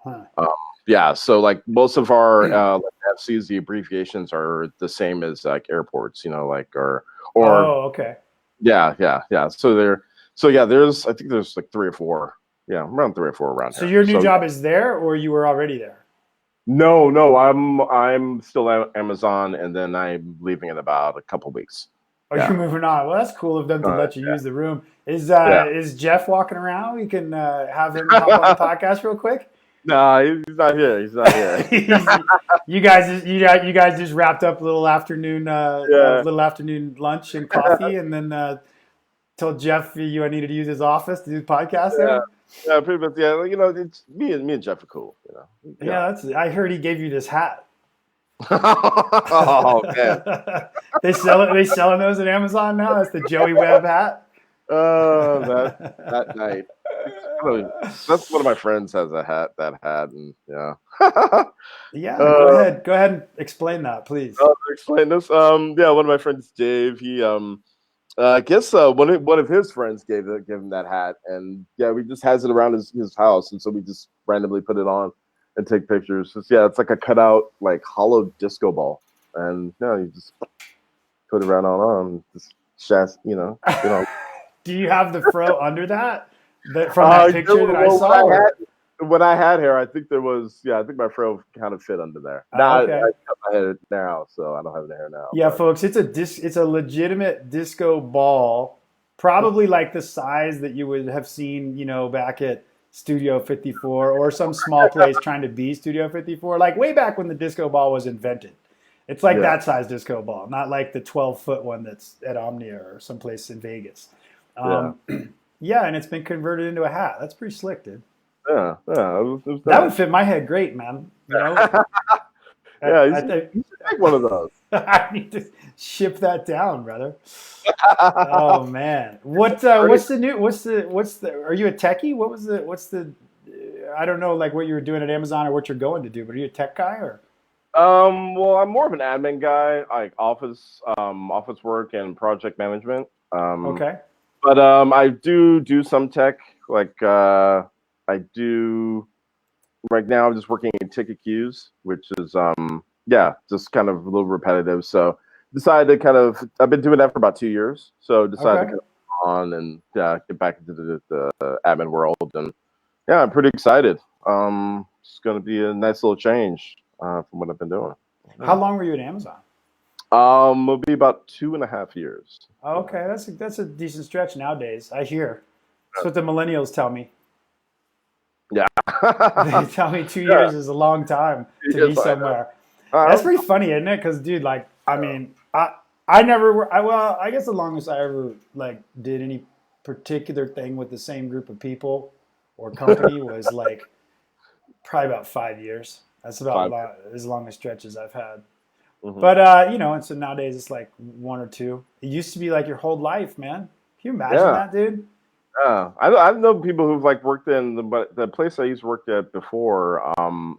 Huh. Um, Yeah, so like most of our like FCs, the abbreviations are the same as like airports, like or Oh, okay. yeah. So there's I think there's like three or four, around three or four around So here. your new So job is there, or you were already there? no, I'm still at Amazon, and then I'm leaving in about a couple weeks. Oh, Yeah, you're moving on. Well, that's cool of them to uh, let you use the room. Is yeah. is Jeff walking around? We can have him hop on the podcast real quick. No, he's not here. He's not here. You guys just wrapped up a Yeah, little afternoon lunch and coffee, and then told Jeff you needed to use his office to do the podcast yeah, there. yeah. Pretty much. Yeah, it's me and Jeff are cool. Yeah. Yeah, that's. I heard he gave you this hat. Oh man. They selling those at Amazon now. That's the Joey Webb hat. Oh, that night. That's one of my friends has that hat, and yeah. Yeah, uh, go ahead and explain that, please. I'll explain this. Yeah, one of my friends, Dave. He I guess one of his friends gave him that hat, and yeah, we just has it around his house, and so we just randomly put it on and take pictures. It's like a cutout like hollow disco ball, and you just put it right on just Do you have the fro under that? From that picture that I saw? When I had hair, I think there was, I think my fro kind of fit under there. Now Okay. I cut my hair now, so I don't have any hair now. Yeah, but. folks, it's a legitimate disco ball, probably like the size that you would have seen, back at Studio 54 or some small place trying to be Studio 54, like way back when the disco ball was invented. It's like that size disco ball, not like the 12-foot one that's at Omnia or someplace in Vegas. Yeah, and it's been converted into a hat. That's pretty slick, dude. Yeah. It was That would fit my head great, man. Yeah, you should make one of those. I need to ship that down, brother. Oh man, what's the new? Are you a techie? What's the? I don't know, like what you were doing at Amazon or what you're going to do, but are you a tech guy or? Well, I'm more of an admin guy, like office work and project management. Okay. But I do some tech. Like I do right now. I'm just working in ticket queues, which is just kind of a little repetitive. So decided to I've been doing that for about 2 years. So decided to kind of on and get back into the admin world, and I'm pretty excited. It's going to be a nice little change from what I've been doing. How long were you at Amazon? It'll be about 2.5 years. Okay, that's a decent stretch nowadays. I hear. That's what the millennials tell me. Yeah. They tell me 2 years is a long time to be somewhere. That's pretty funny, isn't it? Because, dude, like, I mean, I never. I guess the longest I ever like did any particular thing with the same group of people or company was like probably about 5 years. That's about as long a stretch as I've had. Mm-hmm. But and so nowadays it's like 1 or 2. It used to be like your whole life, man. Can you imagine that, dude? Yeah, I know people who've like worked in the place I used to work at before.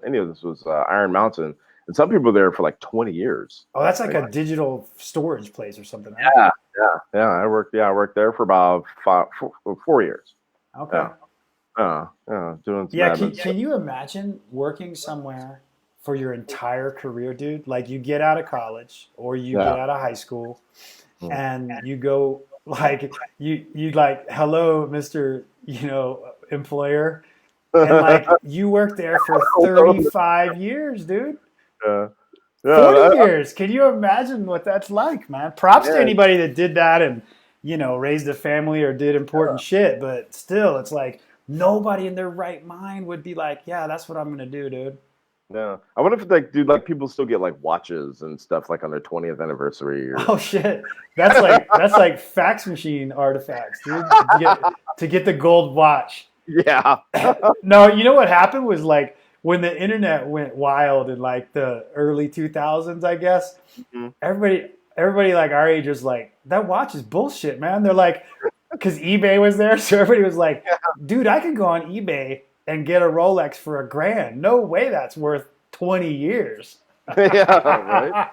Any of this was Iron Mountain, and some people there for like 20 years. Oh, that's like a digital storage place or something. Right? Yeah. I worked there for about 4 years. Okay. Doing some can you imagine working somewhere for your entire career, dude? Like you get out of college or you get out of high school, and you go like you like, hello, Mr. Employer, and like you work there for 35 years, dude. 40 years. Can you imagine what that's like, man? Props to anybody that did that and raised a family or did important shit, but still, it's like nobody in their right mind would be like, yeah, that's what I'm gonna do, dude. Yeah, I wonder if people still get like watches and stuff like on their 20th anniversary. Oh shit, that's like fax machine artifacts, dude. To get the gold watch. Yeah. No, you know what happened was like when the internet went wild in like the early 2000s, I guess. Mm-hmm. Everybody like our age was like, that watch is bullshit, man. They're like, because eBay was there, so everybody was like, dude, I can go on eBay and get a Rolex for $1,000. No way that's worth 20 years. Right?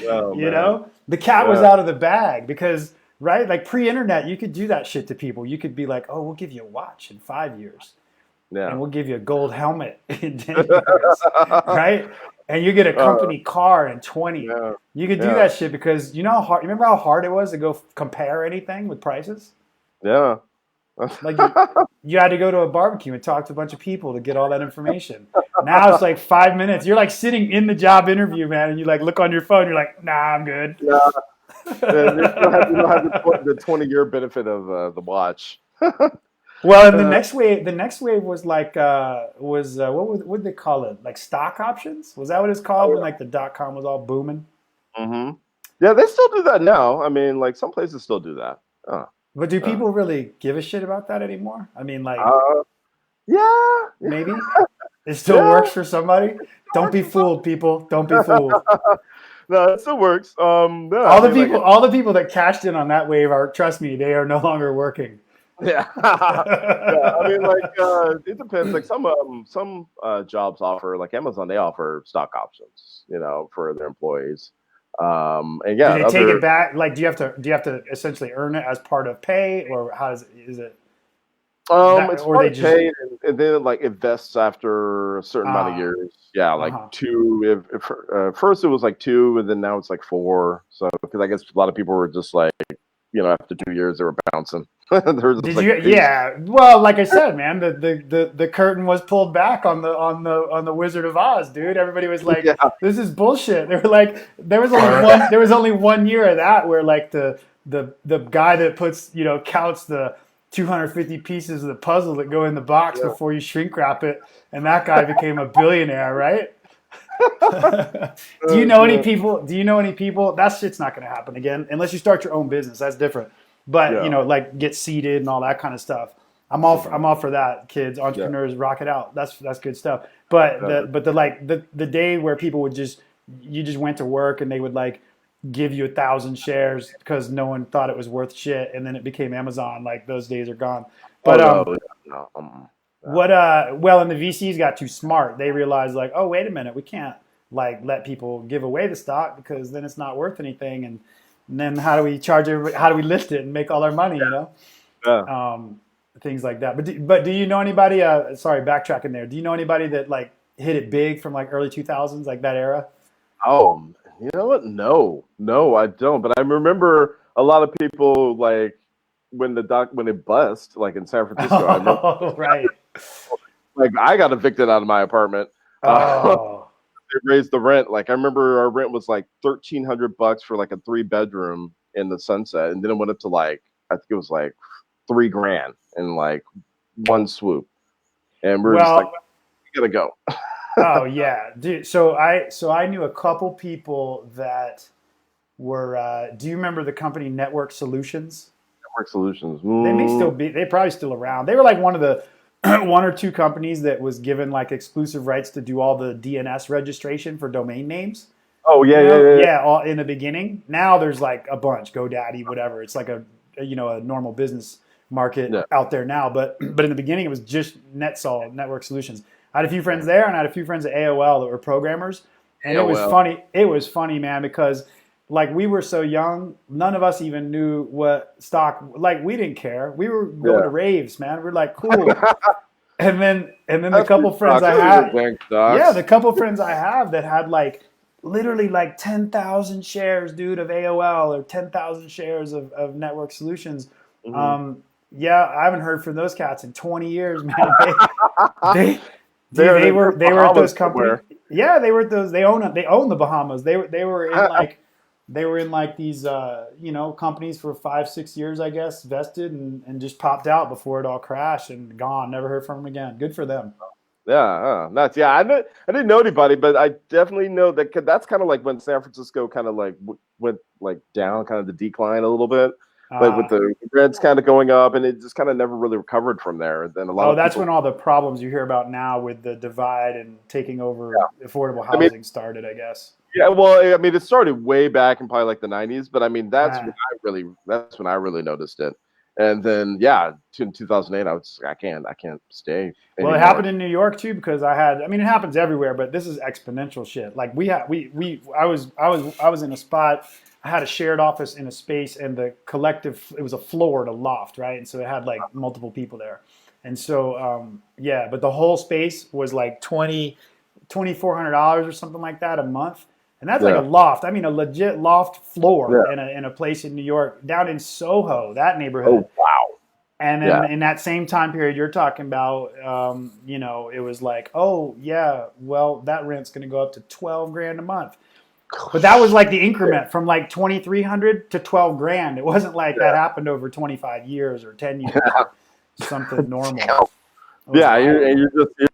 Oh, the cat was out of the bag because, right? Like pre-internet, you could do that shit to people. You could be like, oh, we'll give you a watch in 5 years. Yeah. and we'll give you a gold helmet in 10 years, right? And you get a company car in 20. Yeah. You could do Yeah. that shit because you know how hard, remember how hard it was to go compare anything with prices? Yeah. Like you had to go to a barbecue and talk to a bunch of people to get all that information. Now it's like 5 minutes. You're like sitting in the job interview, man, and you like look on your phone. You're like, nah, I'm good. Yeah. You don't have the 20-year benefit of the watch. Well, and the next wave was like what did they call it? Like stock options? Was that what it's called when like the .com was all booming? Hmm. Yeah, they still do that now. I mean, like some places still do that. But do people really give a shit about that anymore? I mean, like Uh, yeah, maybe it still yeah. works for somebody. Don't be fooled, people. Don't be fooled. No, it still works. Yeah, I mean, like, All the people that cashed in on that wave are, trust me, they are no longer working. yeah, yeah. I mean, like, it depends. Like some jobs offer, like Amazon, they offer stock options, for their employees. And Do yeah, they take it back? Like, do you have to essentially earn it as part of pay, or how is it that, it's or part they of just pay, and then like it vests after a certain amount of uh years. Yeah, like huh? two. If first it was like 2, and then now it's like 4. So because I guess a lot of people were just like, after 2 years they were bouncing. They were just Did like, you? peace. Yeah. Well, like I said, man, the curtain was pulled back on the Wizard of Oz, dude. Everybody was like, Yeah, "This is bullshit." They were like, there was only 1 year of that where like the guy that puts counts the 250 pieces of the puzzle that go in the box yeah. before you shrink wrap it, and that guy became a billionaire, right? Do you know any Yeah. people? Do you know any people? That shit's not going to happen again unless you start your own business. That's different. But Yeah. like get seeded and all that kind of stuff. Mhm. I'm all for that. Kids, Yeah. entrepreneurs, rock it out. That's good stuff. But Yeah. the day where people would you just went to work and they would like give you 1,000 shares because no one thought it was worth shit, and then it became Amazon. Like those days are gone. Oh But no. Yeah, no. Yeah. well, and the VCs got too smart. They realized like, oh wait a minute, we can't like let people give away the stock because then it's not worth anything, and then how do we charge everybody, how do we list it and make all our money, Yeah. things like that. But do you know anybody? Sorry, backtracking there. Do you know anybody that like hit it big from like early 2000s, like that era? Oh, you know what? No, I don't. But I remember a lot of people like when it bust, like in San Francisco. I remember Oh, right. like I got evicted out of my apartment. Oh, They raised the rent. Like I remember our rent was like $1,300 for like a 3-bedroom in the Sunset, and then it went up to like I think it was like $3,000 in like one swoop, and we are just like, well, we gotta go. oh yeah, dude. So I knew a couple people that were. Do you remember the company Network Solutions? Network Solutions. They may still be. They probably still around. They were like one of the one or two companies that was given like exclusive rights to do all the DNS registration for domain names. Oh yeah, yeah, yeah, Yeah, all in the beginning. Now there's like a bunch, GoDaddy, whatever. It's like a normal business market yeah. out there now. But in the beginning, it was just NetSol, Network Solutions. I had a few friends there, and I had a few friends at AOL that were programmers, and it was AOL. funny. It was funny, man, because like we were so young, none of us even knew what stock. Like we didn't care. We were going to raves, man. We're like cool. And then the That's couple good friends stocks. I Those are had, good yeah, stocks. the couple friends I have that had like literally like 10,000 shares, dude, of AOL or 10,000 shares of Network Solutions. Mhm. Um, yeah, I haven't heard from those cats in 20 years, man. They, dude, They're they were at Bahamas those companies. somewhere. Yeah, they were at those. They own the Bahamas. They were in like these companies for 5 6 years, I guess, vested and just popped out before it all crashed and gone. Never heard from them again. Good for them. Yeah, nuts. Yeah, I didn't know anybody, but I definitely know that that's kind of like when San Francisco kind of like went like down, kind of the decline a little bit, like with Uh, the rents kind of going up, and it just kind of never really recovered from there. Then a lot oh, of that's people, when all the problems you hear about now with the divide and taking over yeah. affordable I mean, housing started, I guess. yeah. Well, I mean, it started way back in probably like the '90s, but I mean, Uh, that's when I really noticed it. And then yeah, in 2008, I can't stay well, it anymore. happened in New York too because I mean, it happens everywhere, but this is exponential shit. Like I was in a spot. I had a shared office in a space, and the collective it was a floor and a loft, right? And so it had like multiple people there. And so, yeah, but the whole space was like $2,400 or something like that a month. And that's like a Yeah. loft. I mean, a legit loft Yeah. floor in a place in New York, down in Soho, that neighborhood. Oh wow. And then Yeah. in that same time period you're talking about, it was like, oh yeah, well that rent's going to go up to 12 grand a month. But that was like the increment from like 2,300 to 12 grand. It wasn't like that happened over 25 years or 10 years or something normal. It was Yeah, wild, man.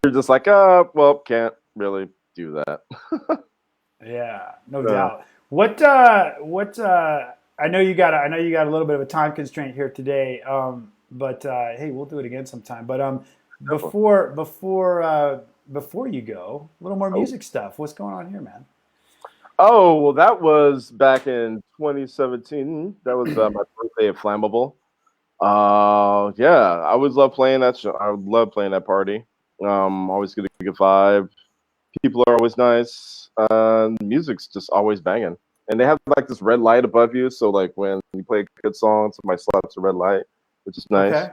you're just like, well, can't really do that. Yeah, no Uh, doubt. I know you got a little bit of a time constraint here today. But hey, we'll do it again sometime. But Definitely. before you go, a little more Oh. music stuff. What's going on here, man? Oh, well, that was back in 2017. That was my birthday at Flammable. Yeah, I always love playing that show. I love playing that party. Always get a good vibe. People are always nice. Music's just always banging. And they have like this red light above you, so like when you play a good song, somebody slaps a red light, which is nice. Okay.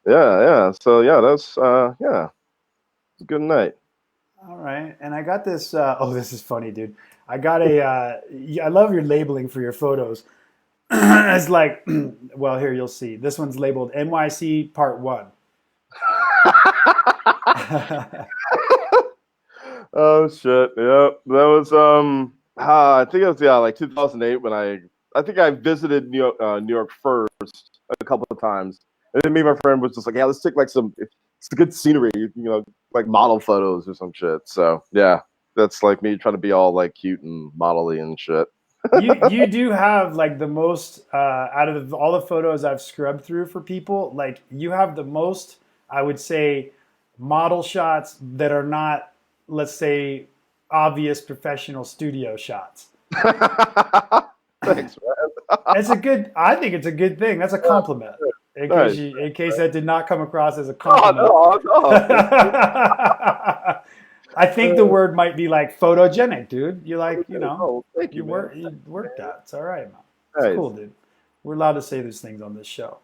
Yeah, yeah. So yeah, that's yeah, it's a good night. All right. And I got this. Oh, this is funny, dude. I got a. I love your labeling for your photos. It's like, well, here you'll see. This one's labeled NYC Part One. Oh shit! Yep, that was I think it was like 2008 when I think I visited New York first a couple of times, and then me and my friend was just like, yeah, let's take like it's good scenery, like model photos or some shit. So yeah, that's like me trying to be all like cute and modelly and shit. You do have like the most out of all the photos I've scrubbed through for people. Like you have the most, I would say, model shots that are not, let's say, obvious professional studio shots. Thanks, man. It's a good. I think it's a good thing. That's a compliment. Nice. In case that did not come across as a Oh compliment. no. I think the word might be like photogenic, dude. You like, Oh, thank you, man. you work that. It's all right, man. It's Nice. cool, dude. We're allowed to say these things on this show.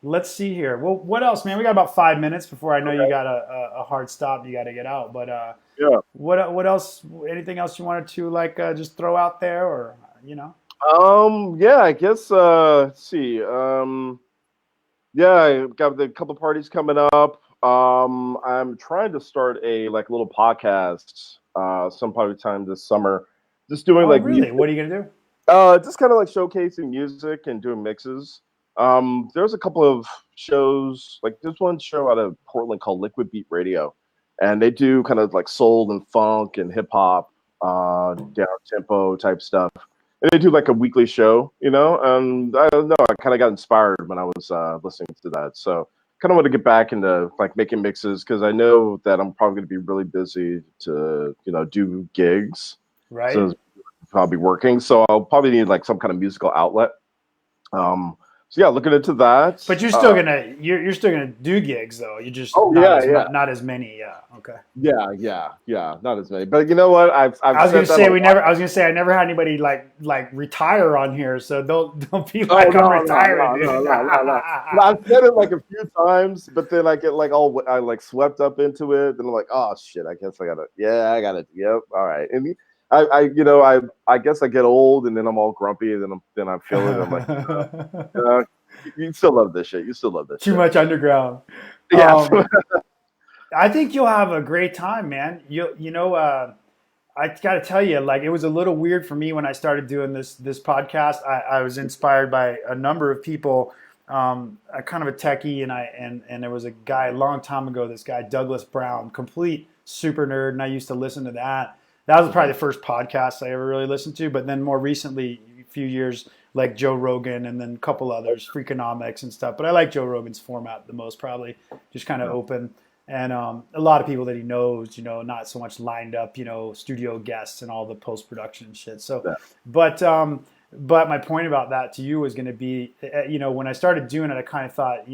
Let's see here. Well, what else, man? We got about 5 minutes before I know you got a hard stop. You got to get out. But Yeah. what else? Anything else you wanted to like just throw out there, or Yeah, I guess let's see. Yeah, I got a couple parties coming up. I'm trying to start a like little podcast some probably time this summer. Just doing Oh, like really? What are you gonna do? just kind of like showcasing music and doing mixes. There's a couple of shows, like there's one show out of Portland called Liquid Beat Radio, and they do kind of like soul and funk and hip hop, down tempo type stuff. And they do like a weekly show, and I don't know, I kind of got inspired when I was listening to that. So kind of want to get back into like making mixes because I know that I'm probably going to be really busy to, do gigs. Right. So I'll be working. So I'll probably need like some kind of musical outlet. So yeah, looking into that. But you're still gonna do gigs though. You just not as many. Yeah. Okay. Yeah. Not as many, but you know what? I've I was said gonna that say a lot. I was gonna say I never had anybody like retire on here, so don't be Oh, like I'm no, retiring, no, dude. no, no, no, no. But I've said it like a few times, but then I get like I like swept up into it, and I'm like, oh shit, I guess I gotta, yep, all right. And I guess I get old, and then I'm all grumpy, and then I feel it. I'm like, you still love this shit. You still love this Too shit. much underground. Yeah. I think you'll have a great time, man. I got to tell you, like it was a little weird for me when I started doing this podcast. I was inspired by a number of people. I kind of a techie, and there was a guy a long time ago. This guy Douglas Brown, complete super nerd, and I used to listen to that. That was probably the first podcast I ever really listened to. But then more recently, a few years, like Joe Rogan, and then a couple others, Freakonomics and stuff. But I like Joe Rogan's format the most, probably just kind of open. And a lot of people that he knows, not so much lined up, studio guests and all the post production shit. So, Yeah. but my point about that to you was going to be, when I started doing it, I kind of thought,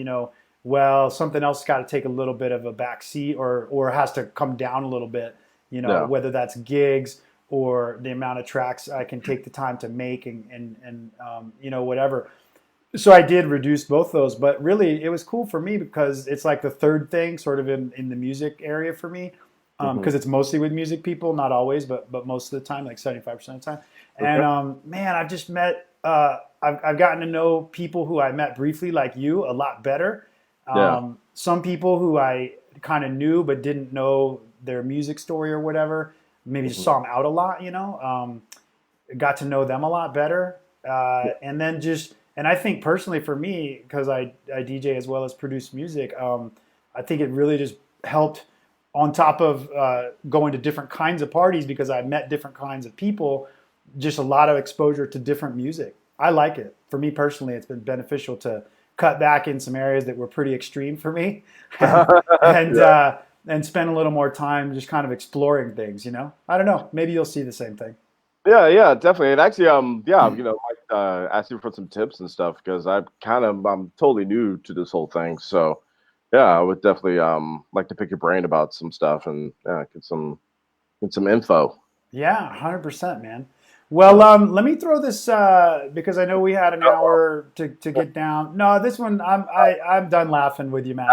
well, something else got to take a little bit of a back seat, or has to come down a little bit, Yeah. whether that's gigs or the amount of tracks I can take the time to make and whatever. So I did reduce both those, but really it was cool for me because it's like the third thing sort of in the music area for me. Hmm. Because it's mostly with music people, not always, but most of the time, like 75% of the time. And Okay. man, I've just met, I've gotten to know people who I met briefly, like you, a lot better. Yeah. Some people who I kind of knew but didn't know their music story or whatever. Maybe just Hmm. saw them out a lot, you know. Got to know them a lot better. Yeah. And then just, and I think personally for me, because I DJ as well as produce music, I think it really just helped on top of going to different kinds of parties because I met different kinds of people, just a lot of exposure to different music. I like it. For me personally, it's been beneficial to cut back in some areas that were pretty extreme for me and, Yeah. uh, and spend a little more time just kind of exploring things, you know? I don't know. Maybe you'll see the same thing. Yeah, yeah, definitely. And actually, yeah, I asked you for some tips and stuff because I'm totally new to this whole thing. So, yeah, I would definitely like to pick your brain about some stuff and get some info. Yeah, 100%, man. Well, Yeah. let me throw this because I know we had an Uh-oh. hour to get down. No, this one I'm done laughing with you, man.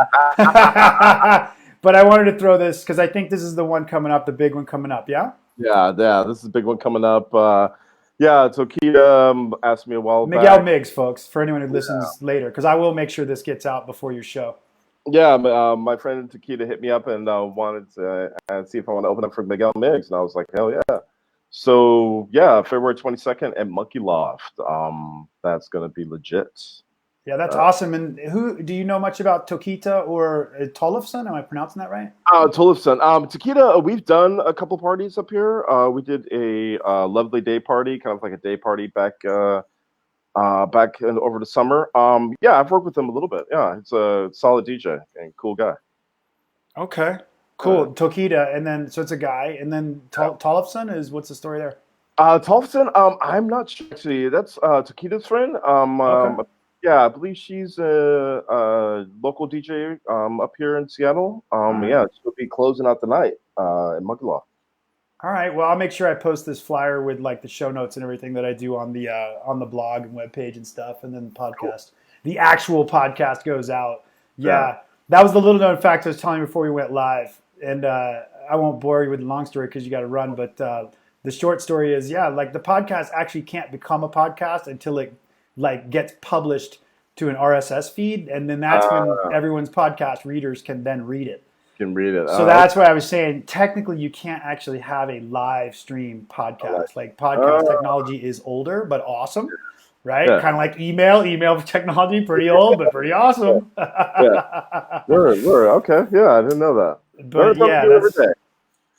But I wanted to throw this because I think this is the one coming up, the big one coming up. Yeah, Yeah, yeah, this is a big one coming up. Yeah, Tokita asked me a while Miguel back. Miggs, folks, for anyone who listens later, because I will make sure this gets out before your show. Yeah, my friend Takita hit me up and wanted to see if I want to open up for Miguel Miggs, and I was like, hell yeah. So yeah, February 22nd at Monkey Loft. That's gonna be legit. Yeah, that's Uh, awesome. And who do you know much about Tokita or Tollefson? Am I pronouncing that right? Tolufsen. Takita, we've done a couple parties up here. We did a lovely day party, kind of like a day party over the summer. Yeah, I've worked with him a little bit. Yeah, it's a solid DJ and cool guy. Okay, Uh, cool. Tokita, and then so it's a guy, and then Tollefson is what's the story there? Tolfson, I'm not sure actually. That's Taquita's friend. Okay, Yeah, I believe she's a local DJ up here in Seattle. all right, Yeah, she'll be closing out the night in Monkey Loft. all right. Well, I'll make sure I post this flyer with like the show notes and everything that I do on the blog and webpage and stuff, and then the Cool. podcast. The actual podcast goes out. Yeah. Yeah, that was the little known fact I was telling you before we went live, and I won't bore you with the long story because you got to run, but. The short story is, yeah, like the podcast actually can't become a podcast until it like gets published to an RSS feed, and then that's when Uh, everyone's podcast readers can then read it. can read it. So Okay. that's why I was saying technically you can't actually have a live stream I like podcast. it. Like podcast technology is older but awesome, right? Yeah. Kind of like email technology, pretty old but pretty Yeah. awesome. Yeah. Word. Okay. Yeah, I didn't know that. Learn But something yeah, new every day.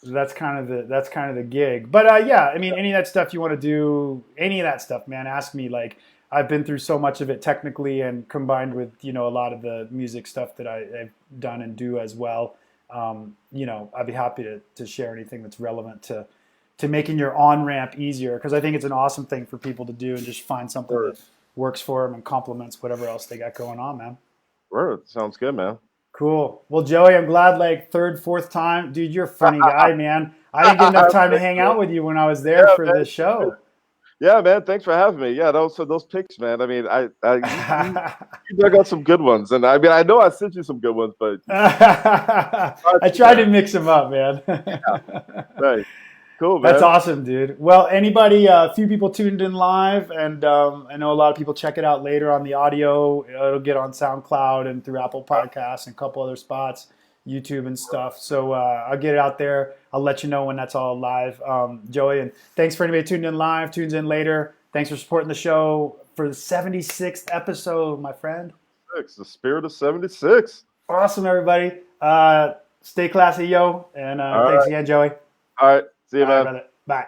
that's kind of the gig. But yeah, I mean, any of that stuff you want to do, any of that stuff, man, ask me. Like I've been through so much of it technically, and combined with a lot of the music stuff that I've done and do as well. I'd be happy to share anything that's relevant to making your on ramp easier because I think it's an awesome thing for people to do and just find something Word. that works for them and complements whatever else they got going on, man. Word. Sounds good, man. Cool. Well, Joey, I'm glad like third, fourth time. Dude, you're a funny guy, man. I didn't get enough time to Thanks, hang man. out with you when I was there Yeah, for man. the show. Yeah, man. Thanks for having me. Yeah, those picks, man. I mean, you dug out some good ones, and I mean, I know I sent you some good ones, but I tried to mix them up, man. right, cool, That's man. awesome, dude. Well, anybody, a few people tuned in live, and I know a lot of people check it out later on the audio. It'll get on SoundCloud and through Apple Podcasts and a couple other spots, YouTube and stuff. So I'll get it out there. I'll let you know when that's all live, Joey. And thanks for anybody tuned in live, tunes in later. Thanks for supporting the show for the 76th episode, my friend. The spirit of 76. Awesome, everybody. Stay classy, yo. And All thanks right, again, Joey. all right. See you, All right, man. brother. Bye.